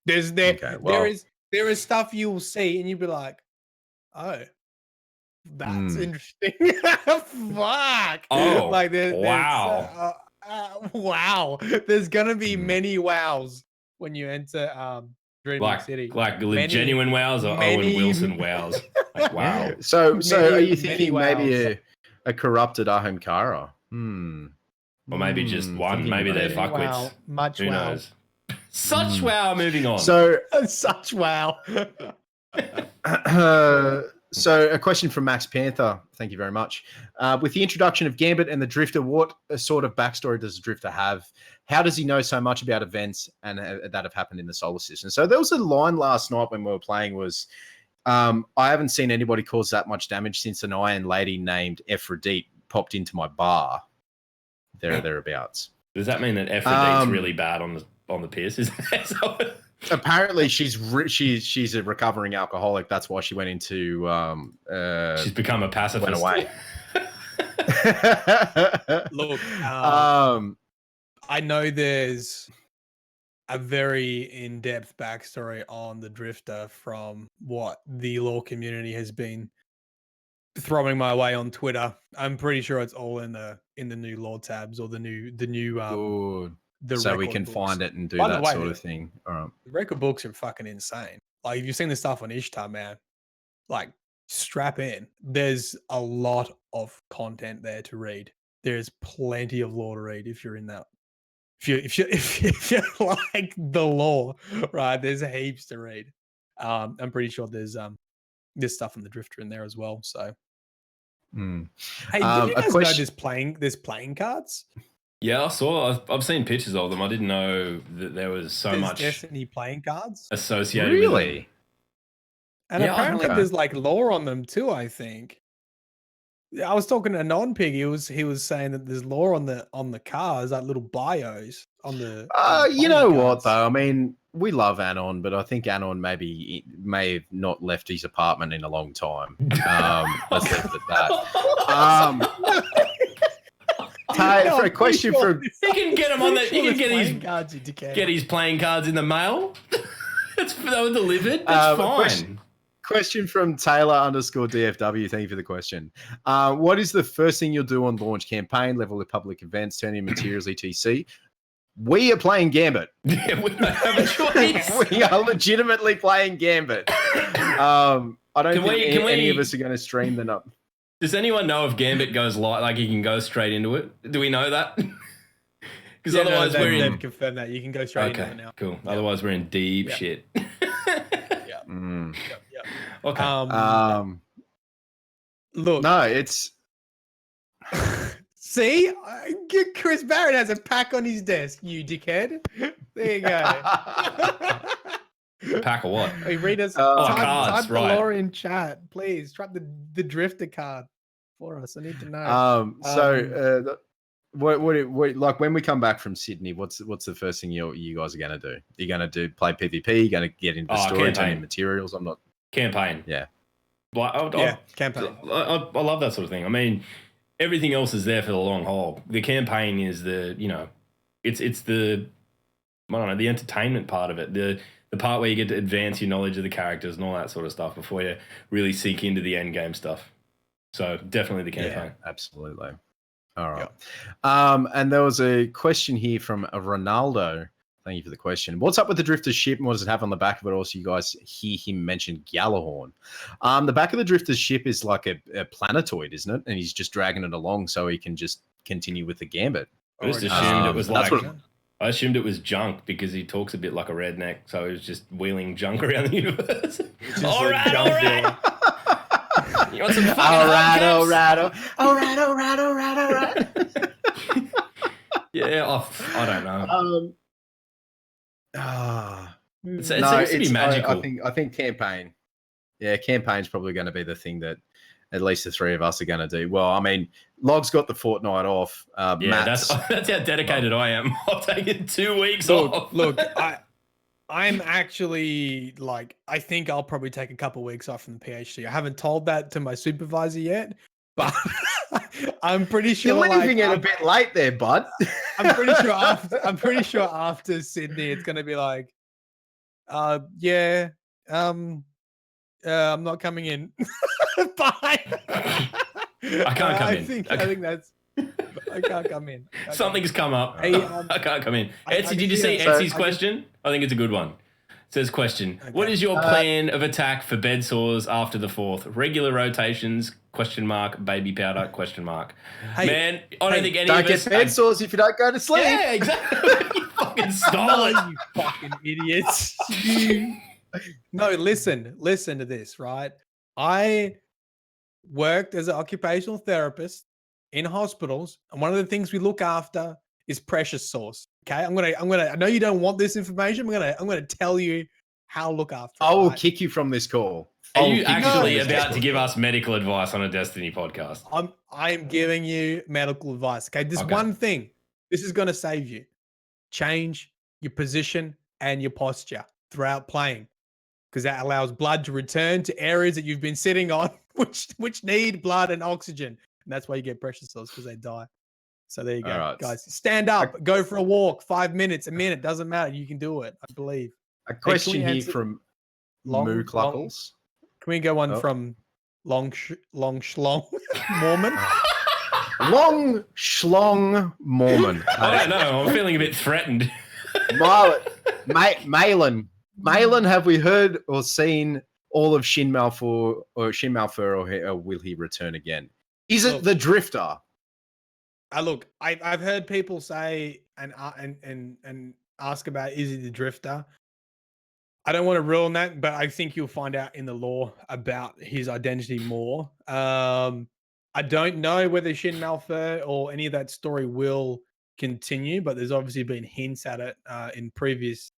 There is stuff you will see and you'll be like, oh, that's interesting. Fuck. Oh, like wow. wow. There's gonna be many wows when you enter Dreaming City. Like genuine wows or Owen Wilson wows. Like, wow. So are you many thinking maybe a corrupted Ahamkara? Or maybe just one. Maybe they're fuckwits. Wow. Much Who wow. knows? Such wow. Moving on. So Such wow. So a question from Max Panther. Thank you very much. With the introduction of Gambit and the Drifter, what sort of backstory does the Drifter have? How does he know so much about events and that have happened in the solar system? So there was a line last night when we were playing was, I haven't seen anybody cause that much damage since an iron lady named Aphrodite popped into my bar. Thereabouts. Does that mean that Aphrodite's really bad on the piss? Is that apparently she's a recovering alcoholic. That's why she went into she's become a pacifist. Went away. Look, I know there's a very in-depth backstory on the Drifter from what the lore community has been throwing my way on Twitter. I'm pretty sure it's all in the new lore tabs or the new Good. the so we record can books. find it and do By the that way, sort of thing. All right. The record books are fucking insane. Like, if you've seen the stuff on Ishtar, man, like, strap in. There's a lot of content there to read. There's plenty of lore to read if you're in that. If you like the lore, right? There's heaps to read. I'm pretty sure there's stuff on the Drifter in there as well. So, hey, did you guys know there's playing cards? Yeah, I saw. I've seen pictures of them. I didn't know that there was so much Destiny playing cards associated. Really? With and apparently there's like lore on them too. I think. I was talking to Non-Pig. He was saying that there's lore on the cars, like little bios on the. You know what though? I mean, we love Anon, but I think Anon may have not left his apartment in a long time. Let's leave it at that. For a question from, he can get him on the. He can get his cards, you dickhead. Get his playing cards in the mail. They were delivered. That's fine. Question from Taylor_DFW. Thank you for the question. What is the first thing you'll do on launch? Campaign, level of public events, turn in materials, etc. We are playing Gambit. Yeah, we don't have a choice. We are legitimately playing Gambit. I don't think any of us are going to stream the up. Does anyone know if Gambit goes live? Like, you can go straight into it? Do we know that? Because otherwise they've confirmed that you can go straight into it now. Cool. Yep. Otherwise, we're in deep shit. Yeah. Yep. Okay. Look. No, it's. See, Chris Barrett has a pack on his desk. You dickhead. There you go. Pack of what? Hey, read us. Cards, type right. the lore in chat, please. Type the Drifter card for us. I need to know. What like when we come back from Sydney? What's the first thing you guys are going to do? You're going to play PvP? You're going to get into the story, turn in materials? I'm not campaign. Yeah, campaign. I love that sort of thing. I mean, everything else is there for the long haul. The campaign is it's the the entertainment part of it. The part where you get to advance your knowledge of the characters and all that sort of stuff before you really sink into the end game stuff. So definitely the campaign. Yeah, absolutely. All right. Yep. And there was a question here from Ronaldo. Thank you for the question. What's up with the Drifter's ship and what does it have on the back of it? Also, you guys hear him mention Gjallarhorn. The back of the Drifter's ship is like a planetoid, isn't it? And he's just dragging it along so he can just continue with the Gambit. I just assumed it was I assumed it was junk because he talks a bit like a redneck, so he was just wheeling junk around the universe. All right. You want some fucking all right. Yeah, I don't know. It seems to be magical. I think campaign. Yeah, campaign's probably going to be the thing that at least the three of us are going to do. Well, I mean, Log's got the fortnight off. That's how dedicated I am. I've taken 2 weeks off. Look, I'm actually I think I'll probably take a couple of weeks off from the PhD. I haven't told that to my supervisor yet, but I'm pretty sure. You're leaving like, it a bit late there, bud. I'm pretty sure after Sydney, it's gonna be like, yeah, I'm not coming in. Bye. I can't come in. I think that's. I can't come in. Something's come up. Hey, I can't come in. I Etsy, did you see Etsy's question? I think it's a good one. It says question. Okay. What is your plan of attack for bed sores after the 4th? Regular rotations, ? Baby powder, ? Hey, Man, I don't think any Don't of get us... bed sores if you don't go to sleep. Yeah, exactly. You fucking stole it. You fucking idiots. No, listen to this, right? I worked as an occupational therapist in hospitals, and one of the things we look after is precious sores. Okay, I'm gonna. I know you don't want this information. I'm gonna tell you how to look after. I will right? kick you from this call. Are you actually about to give us medical advice on a Destiny podcast? I'm giving you medical advice. Okay, this one thing. This is gonna save you. Change your position and your posture throughout playing, because that allows blood to return to areas that you've been sitting on, which need blood and oxygen. And that's why you get pressure cells, because they die. So there you go, right. guys. Stand up, go for a walk, 5 minutes, a minute, doesn't matter. You can do it, I believe. A question Hey, here from Moo Cluckles. Can we go on from Long Schlong Mormon? Long Schlong Mormon. I don't know. I'm feeling a bit threatened. Malin, have we heard or seen all of Shin Malphur, or will he return again? Is it the Drifter? Look, I've heard people say and ask about, is he the Drifter? I don't want to ruin that, but I think you'll find out in the lore about his identity more. I don't know whether Shin Malphur or any of that story will continue, but there's obviously been hints at it in previous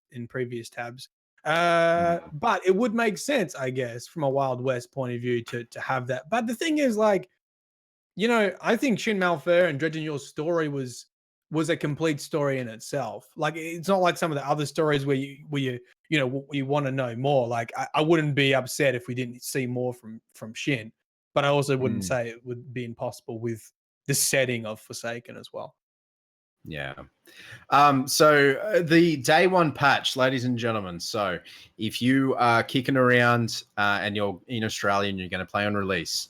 tabs. But it would make sense, I guess, from a Wild West point of view to have that. But the thing is, like, you know, I think Shin Malphur and Dredging Your story was a complete story in itself. Like, it's not like some of the other stories where you want to know more. Like, I wouldn't be upset if we didn't see more from Shin, but I also wouldn't say it would be impossible with the setting of Forsaken as well. Yeah. So the day one patch, ladies and gentlemen. So if you are kicking around and you're in Australia and you're going to play on release,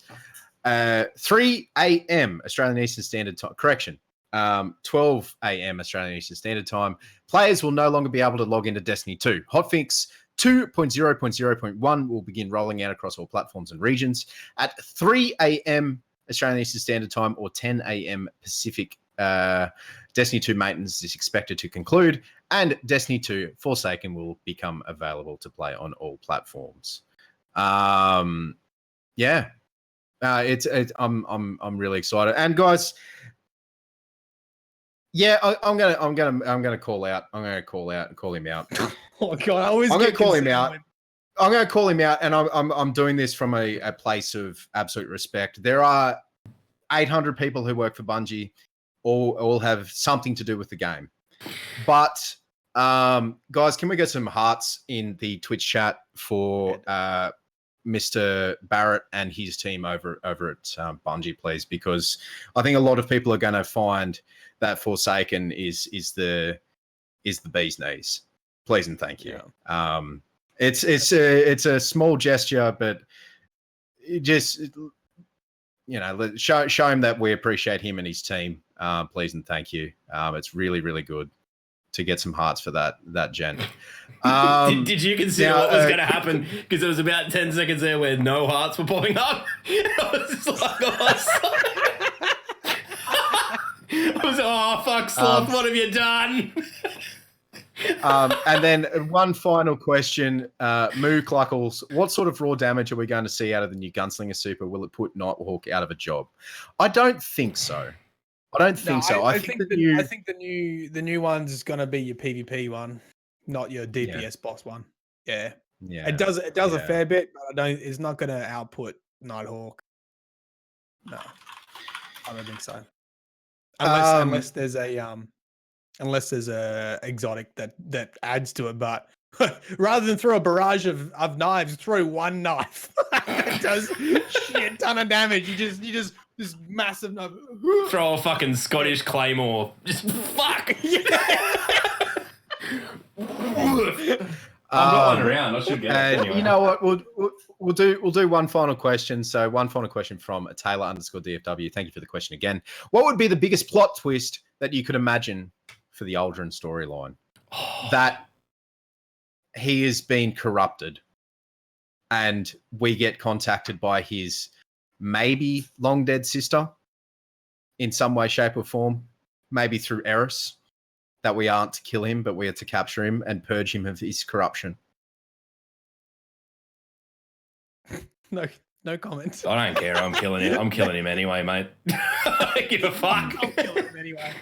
3 a.m. Australian Eastern Standard Time. Correction. 12 a.m. Australian Eastern Standard Time. Players will no longer be able to log into Destiny 2. Hotfix 2.0.0.1 will begin rolling out across all platforms and regions at 3 a.m. Australian Eastern Standard Time or 10 a.m. Pacific. Destiny 2 maintenance is expected to conclude, and Destiny 2 Forsaken will become available to play on all platforms. I'm really excited. And guys, yeah, I'm gonna call out. I'm gonna call out and call him out. Oh God, I'm gonna call him out. I'm gonna call him out, and I'm doing this from a place of absolute respect. There are 800 people who work for Bungie. All have something to do with the game. But guys, can we get some hearts in the Twitch chat for Mr. Barrett and his team over at Bungie, please? Because I think a lot of people are going to find that Forsaken is the bee's knees. Please and thank you. Yeah. It's a small gesture, but it just, you know, show him that we appreciate him and his team. Please and thank you. It's really, really good to get some hearts for that gent. Did you consider what was going to happen? Because there was about 10 seconds there where no hearts were popping up. I was just like, oh fuck, Sloth, what have you done? And then one final question, Moo Cluckles, what sort of raw damage are we going to see out of the new Gunslinger Super? Will it put Nighthawk out of a job? I don't think so. I think the new one's is going to be your PvP one, not your DPS boss one. Yeah. It does a fair bit, but it's not going to output Nighthawk. No, I don't think so. Unless there's a exotic that adds to it, but rather than throw a barrage of knives, throw one knife that does shit ton of damage. You just This massive number. Throw a fucking Scottish claymore. Just fuck. I'm not one around. I should get it. Anyway. You know what? We'll do one final question. So one final question from Taylor_DFW. Thank you for the question again. What would be the biggest plot twist that you could imagine for the Aldrin storyline? That he has been corrupted, and we get contacted by his maybe long dead sister in some way, shape, or form, maybe through Eris. That we aren't to kill him, but we are to capture him and purge him of his corruption. No comments. I don't care. I'm killing him. I'm killing him anyway, mate. I don't give a fuck. I'm killing him anyway.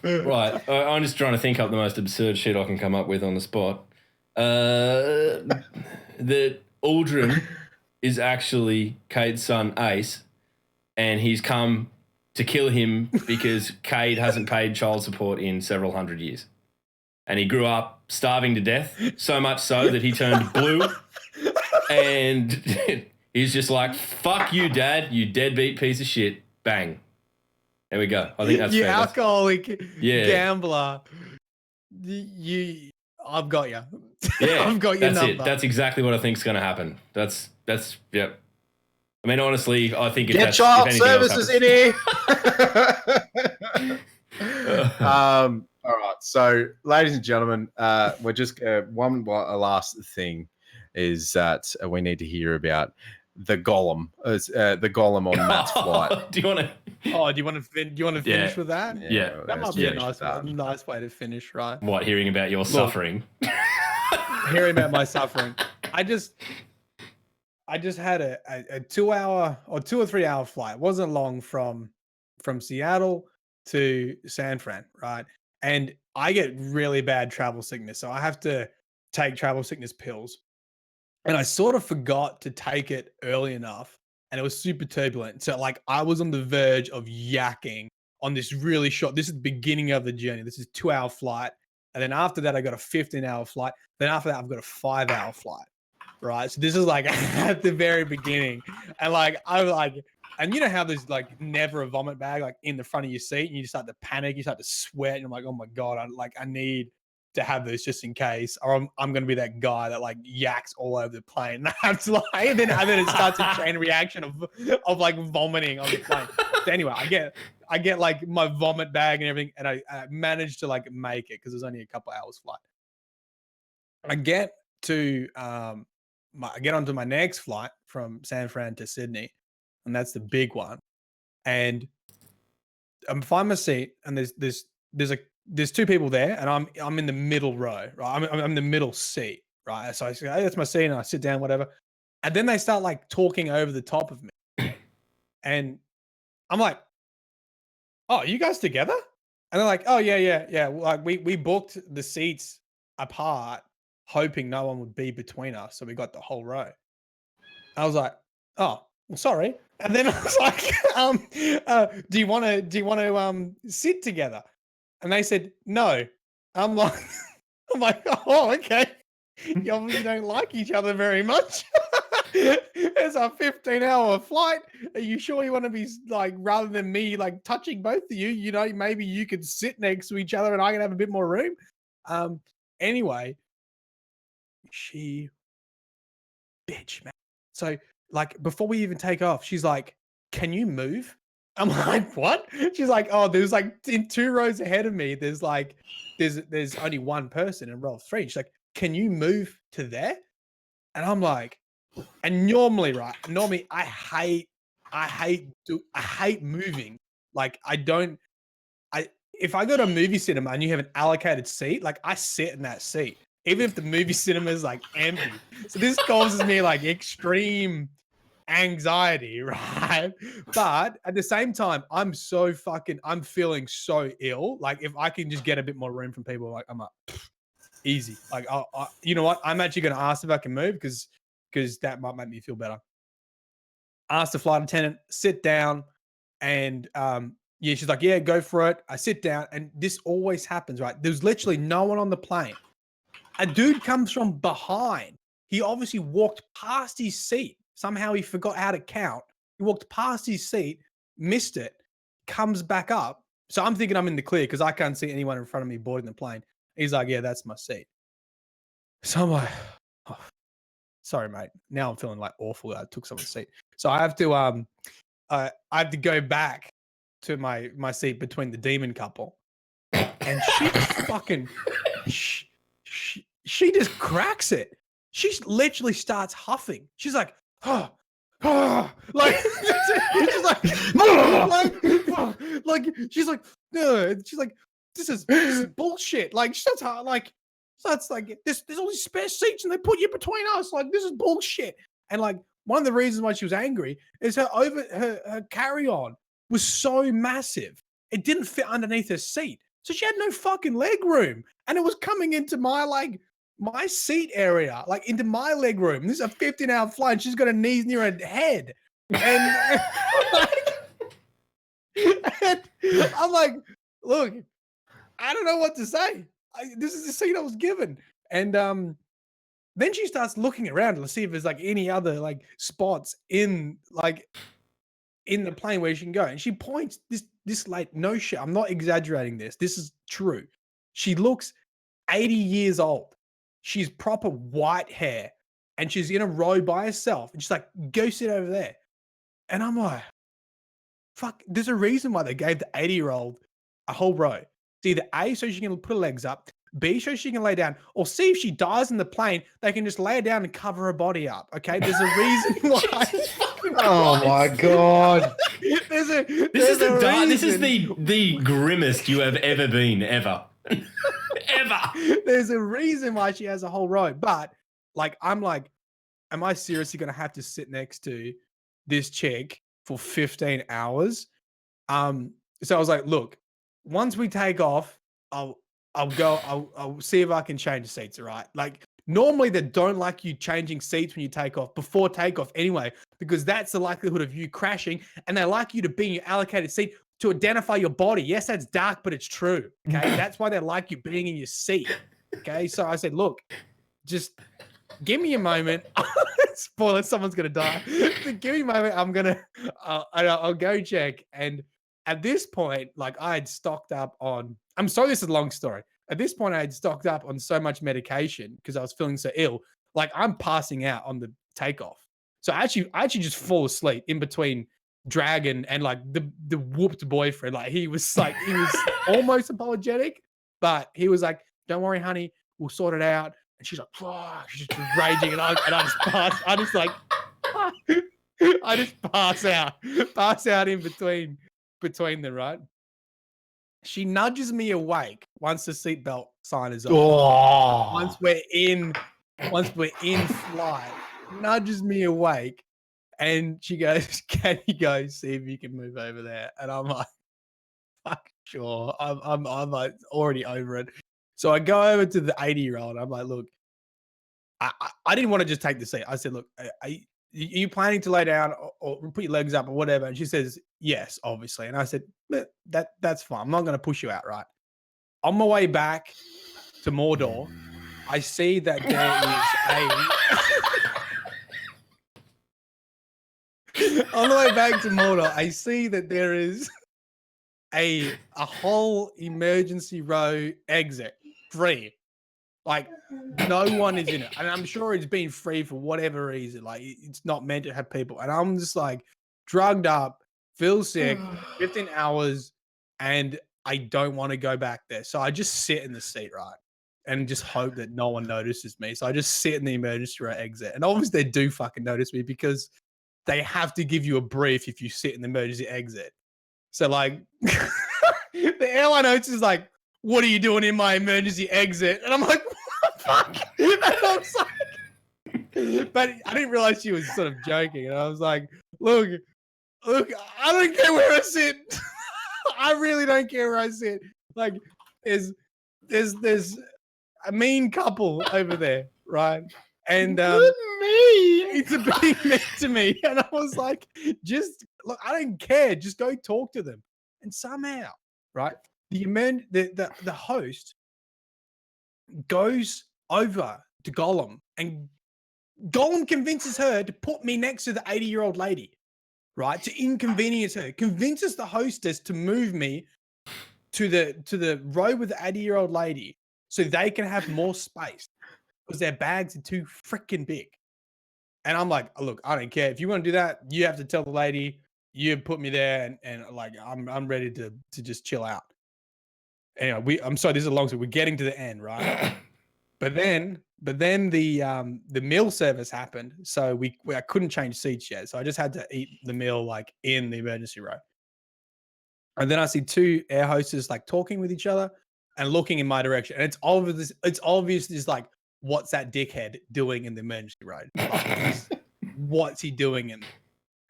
Right. I'm just trying to think up the most absurd shit I can come up with on the spot. That Aldrin is actually Cade's son Ace, and he's come to kill him because Cade hasn't paid child support in several hundred years. And he grew up starving to death, so much so that he turned blue. And he's just like, fuck you, Dad, you deadbeat piece of shit. Bang. There we go. I think that's you fair. alcoholic gambler. I've got you. Yeah, I've got your that's number. it. That's exactly what I think is going to happen. That's yep. I mean, honestly, I think get child services in here. All right. So, ladies and gentlemen, we're just one last thing is that we need to hear about the golem. The golem on Matt's flight. Do you want to? Oh, do you want to finish with that? Yeah. That might be a nice way to finish, right? What? Hearing about your suffering. Hearing about my suffering. I just had a 2 hour or 2 or 3 hour flight. It wasn't long from Seattle to San Fran, right? And I get really bad travel sickness, so I have to take travel sickness pills. And I sort of forgot to take it early enough, and it was super turbulent. So like I was on the verge of yakking on this really short. This is the beginning of the journey. This is 2 hour flight, and then after that I got a 15-hour flight. Then after that I've got a 5 hour flight. Right. So this is like at the very beginning. And like, and you know how there's like never a vomit bag like in the front of your seat, and you just start to panic, you start to sweat, and I'm like, oh my God, I need to have this just in case, or I'm going to be that guy that like yaks all over the plane. That's like, and then it starts a chain reaction of like vomiting on the plane. So anyway, I get like my vomit bag and everything, and I managed to like make it because it was only a couple hours flight. I get to, I get onto my next flight from San Fran to Sydney, and that's the big one. And I'm find my seat, and there's two people there, and I'm in the middle row, right? I'm in the middle seat, right? So I say, hey, that's my seat, and I sit down, whatever. And then they start like talking over the top of me, and I'm like, "Oh, you guys together?" And they're like, "Oh yeah. Like we booked the seats apart, hoping no one would be between us, so we got the whole row." I was like, "Oh, well, sorry." And then I was like, "Do you want to sit together?" And they said, "No." I'm like, "Oh, okay. You obviously don't like each other very much." It's a 15-hour flight. Are you sure you want to be like, rather than me like touching both of you, you know, maybe you could sit next to each other and I can have a bit more room? Anyway, she bitch, man. So like before we even take off, she's like, "Can you move?" I'm like, "What?" She's like, "Oh, there's like in 2 rows ahead of me, there's only one person in row 3." She's like, "Can you move to there?" And I'm like, and normally I hate moving. Like if I go to a movie cinema and you have an allocated seat, like I sit in that seat, even if the movie cinema is like empty. So this causes me like extreme anxiety, right? But at the same time, I'm feeling so ill. Like if I can just get a bit more room from people, like I'm like, easy. Like, you know what? I'm actually going to ask if I can move because that might make me feel better. Ask the flight attendant, sit down, and yeah, she's like, "Yeah, go for it." I sit down, and this always happens, right? There's literally no one on the plane. A dude comes from behind. He obviously walked past his seat Somehow he forgot how to count. He walked past his seat, missed it, comes back up. So I'm thinking I'm in the clear because I can't see anyone in front of me boarding the plane. He's like, yeah, that's my seat. So I'm like, oh, sorry, mate. Now I'm feeling like awful that I took someone's seat. So I have to go back to my seat between the demon couple. And she just fucking, she just cracks it. She literally starts huffing. She's like, oh, like, she's she's like, this is bullshit. Like, there's all these spare seats and they put you between us. Like, this is bullshit. And like, one of the reasons why she was angry is her carry-on was so massive. It didn't fit underneath her seat. So she had no fucking leg room. And it was coming into my seat area, like into my leg room. This is a 15-hour flight. And she's got her knees near her head. And, and I'm like, look, I don't know what to say. This is the seat I was given. And then she starts looking around to see if there's like any other like spots in the plane where she can go. And she points this like, no shit, I'm not exaggerating this. This is true. She looks 80 years old. She's proper white hair and she's in a row by herself. And she's like, go sit over there. And I'm like, fuck, there's a reason why they gave the 80-year-old a whole row. It's either A, so she can put her legs up, B, so she can lay down, or C, if she dies in the plane, they can just lay her down and cover her body up. Okay, there's a reason why. Oh my god! This is the grimmest you have ever been, ever. There's a reason why she has a whole row. But like, I'm like, am I seriously gonna have to sit next to this chick for 15 hours? So I was like, look, once we take off, I'll see if I can change the seats, all right? Like, normally they don't like you changing seats when you take off, before takeoff anyway, because that's the likelihood of you crashing, and they like you to be in your allocated seat to identify your body. Yes, that's dark, but it's true, okay? That's why they like you being in your seat, okay? So I said, look, just give me a moment. Spoiler, someone's going to die. Give me a moment. I'll go check. And at this point, like, I had stocked up on, I'm sorry, this is a long story. At this point, I had stocked up on so much medication because I was feeling so ill. Like, I'm passing out on the takeoff. So I actually just fall asleep in between Dragon and like the whooped boyfriend. Like, he was almost apologetic, but he was like, don't worry, honey, we'll sort it out. And she's like, fuck, she's just raging. And I just pass. I just pass out in between them, right? She nudges me awake once the seatbelt sign is on. Oh. Once we're in flight, nudges me awake, and she goes, "Can you go see if you can move over there?" And I'm like, "Fuck, sure." I'm like already over it. So I go over to the 80-year-old. I'm like, "Look, I didn't want to just take the seat. I said, look, are you planning to lay down or put your legs up or whatever?" And she says, yes, obviously. And I said, that's fine. I'm not going to push you out, right? On my way back to Mordor, I see that on the way back to Mordor, I see that there is a whole emergency row exit free. Like, no one is in it. And I'm sure it's been free for whatever reason. Like, it's not meant to have people. And I'm just like drugged up, feel sick, 15 hours, and I don't want to go back there. So I just sit in the seat, right? And just hope that no one notices me. So I just sit in the emergency row exit. And obviously they do fucking notice me because they have to give you a brief if you sit in the emergency exit. So like, the airline host is like, what are you doing in my emergency exit? And I'm like, what the fuck? And I was like, but I didn't realize she was sort of joking. And I was like, look, I don't care where I sit. I really don't care where I sit. Like, there's a mean couple over there, right? And it's a bit mean to me. And I was like, just look, I don't care. Just go talk to them. And somehow, right, the host goes over to Gollum and Golem convinces her to put me next to the 80-year-old lady, right? To inconvenience her. Convinces the hostess to move me to the row with the 80-year-old lady so they can have more space because their bags are too freaking big. And I'm like, look, I don't care. If you want to do that, you have to tell the lady you put me there and like I'm ready to just chill out. Anyway, I'm sorry, this is a long story. We're getting to the end, right? But then the meal service happened, so I couldn't change seats yet, so I just had to eat the meal like in the emergency row. And then I see two air hostesses like talking with each other and looking in my direction, and it's obvious. This like, what's that dickhead doing in the emergency row? Like, what's he doing in?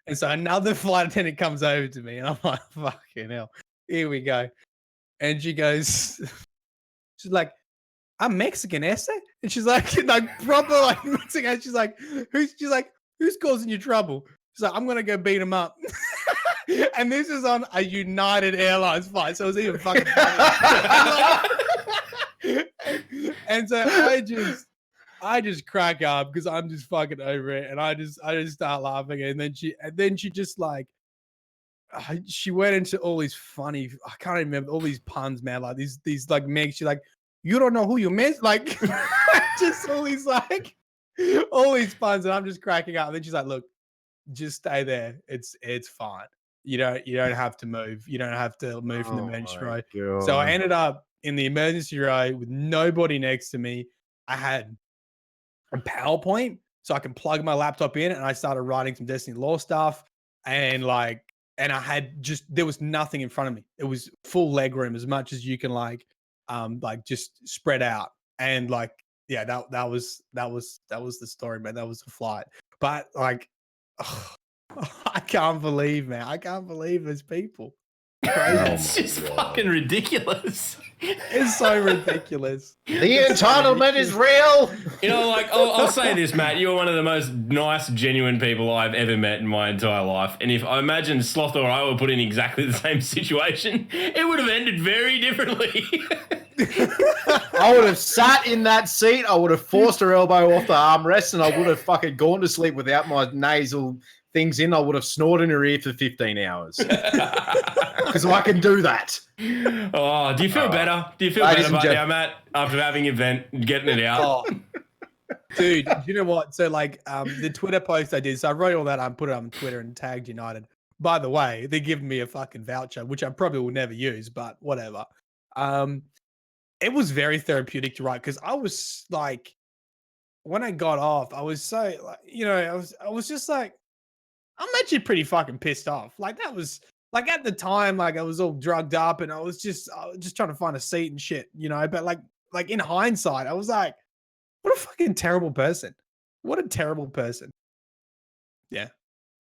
And so another flight attendant comes over to me, and I'm like, fucking hell, here we go. And she goes, she's like, I'm Mexican, Esther. And she's like proper like Mexican. She's like, who's causing you trouble? She's like, I'm gonna go beat him up. And this is on a United Airlines flight, so it was even fucking funny. And so I just crack up because I'm just fucking over it, and I just start laughing, and then she just like. She went into all these funny, I can't remember all these puns, man. Like these like Meg, she's like, you don't know who you miss, like just all these puns, and I'm just cracking up. And then she's like, look, just stay there. It's fine. You don't have to move. You don't have to move from the emergency row. God. So I ended up in the emergency row with nobody next to me. I had a PowerPoint so I can plug my laptop in, and I started writing some Destiny lore stuff, and I had there was nothing in front of me. It was full leg room, as much as you can like just spread out. And like, yeah, that was the story, man. That was the flight. But like, I can't believe, man. I can't believe there's people. It's just fucking ridiculous. It's so ridiculous. The entitlement is real. You know, like, I'll say this, Matt. You're one of the most nice, genuine people I've ever met in my entire life. And if I imagine Sloth or I were put in exactly the same situation, it would have ended very differently. I would have sat in that seat. I would have forced her elbow off the armrest, and I would have fucking gone to sleep without my nasal things in. I would have snored in her ear for 15 hours. Because I can do that. Oh, do you feel better? Do you feel better about now, Matt, after having an event and getting it out? Oh. Dude, you know what? So like the Twitter post I did, so I wrote all that, I put it on Twitter and tagged United. By the way, they're giving me a fucking voucher, which I probably will never use, but whatever. It was very therapeutic to write because I was like, when I got off, I was so like, I was just like, I'm actually pretty fucking pissed off. Like that was like at the time, like I was all drugged up and I was just trying to find a seat and shit, but like in hindsight, I was like, what a fucking terrible person. What a terrible person. Yeah.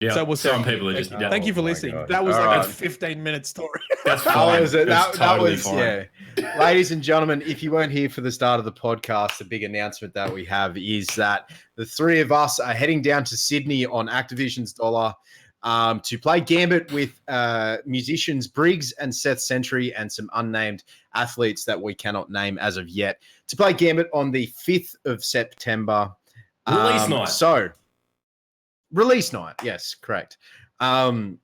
Yeah. So we'll some people are just. Thank you for listening. God. That was all like a 15-minute story. That's fine. That was fine. Yeah. Ladies and gentlemen, if you weren't here for the start of the podcast, the big announcement that we have is that the three of us are heading down to Sydney on Activision's dollar to play Gambit with musicians Briggs and Seth Sentry and some unnamed athletes that we cannot name as of yet, to play Gambit on the 5th of September. Release night. Release night, yes, correct. We'll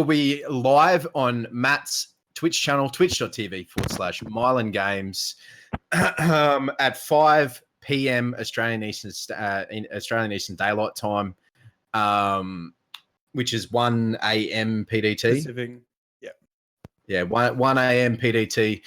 be live on Matt's Twitch channel, twitch.tv/Mylan Games at 5 p.m. Australian Eastern Daylight Time, which is 1 a.m. PDT. Pacific. Yeah, 1 a.m. PDT.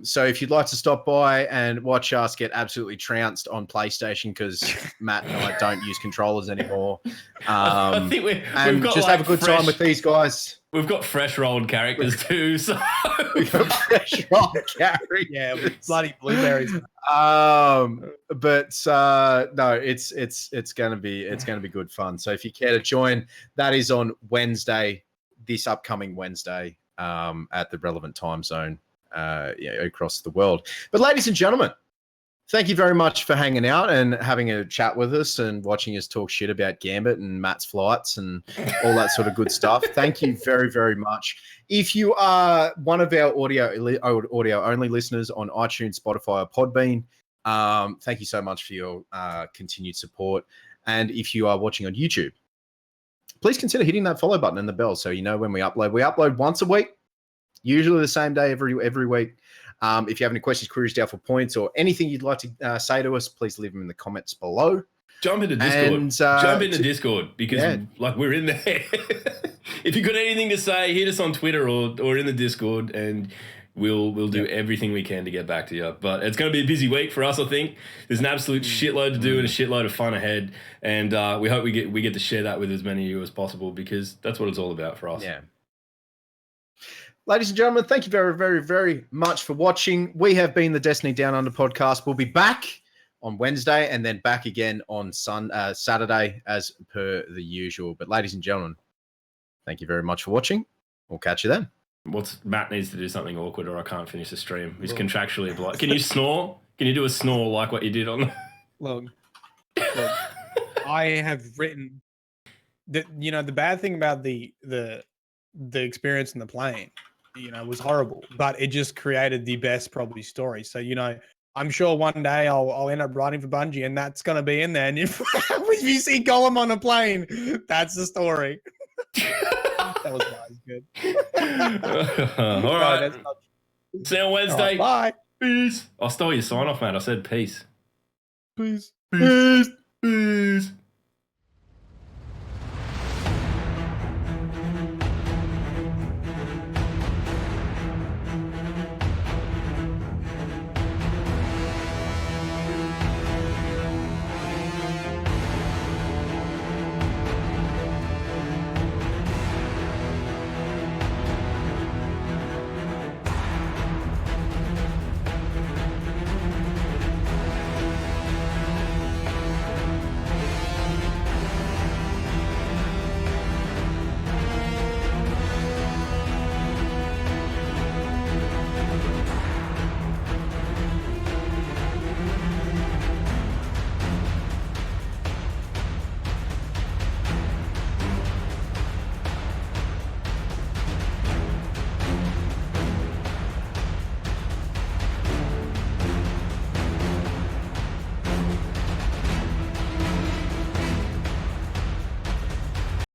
So if you'd like to stop by and watch us get absolutely trounced on PlayStation, because Matt and I don't use controllers anymore, I think we've got just like have a good time with these guys. We've got fresh rolled characters too, so We've got fresh rolled characters. Yeah, with bloody blueberries. But no, it's gonna be good fun. So if you care to join, that is on Wednesday, this upcoming Wednesday. At the relevant time zone across the world. But ladies and gentlemen, thank you very much for hanging out and having a chat with us and watching us talk shit about Gambit and Matt's flights and all that sort of good stuff. Thank you very, very much. If you are one of our audio only listeners on iTunes, Spotify, or Podbean, Thank you so much for your continued support. And if you are watching on YouTube, please consider hitting that follow button and the bell so you know when we upload. We upload once a week, usually the same day every week. If you have any questions, queries, doubtful points, or anything you'd like to say to us, please leave them in the comments below. Jump into Discord. And, Jump into Discord because we're in there. If you've got anything to say, hit us on Twitter or in the Discord, and we'll do everything we can to get back to you. But it's going to be a busy week for us, I think. There's an absolute shitload to do and a shitload of fun ahead, and we hope we get to share that with as many of you as possible because that's what it's all about for us. Yeah. Ladies and gentlemen, thank you very, very, very much for watching. We have been the Destiny Down Under podcast. We'll be back on Wednesday and then back again on Saturday as per the usual. But ladies and gentlemen, thank you very much for watching. We'll catch you then. Matt needs to do something awkward or I can't finish the stream. He's contractually obliged. Can you snore? Can you do a snore like what you did on the... Look, I have written that, the bad thing about the experience in the plane, was horrible, but it just created the best probably story. So, I'm sure one day I'll end up writing for Bungie and that's going to be in there. And if you see Gollum on a plane, that's the story. That was good. All right. See you on Wednesday. Bye. Peace. I stole your sign off, man. I said peace. Peace. Peace.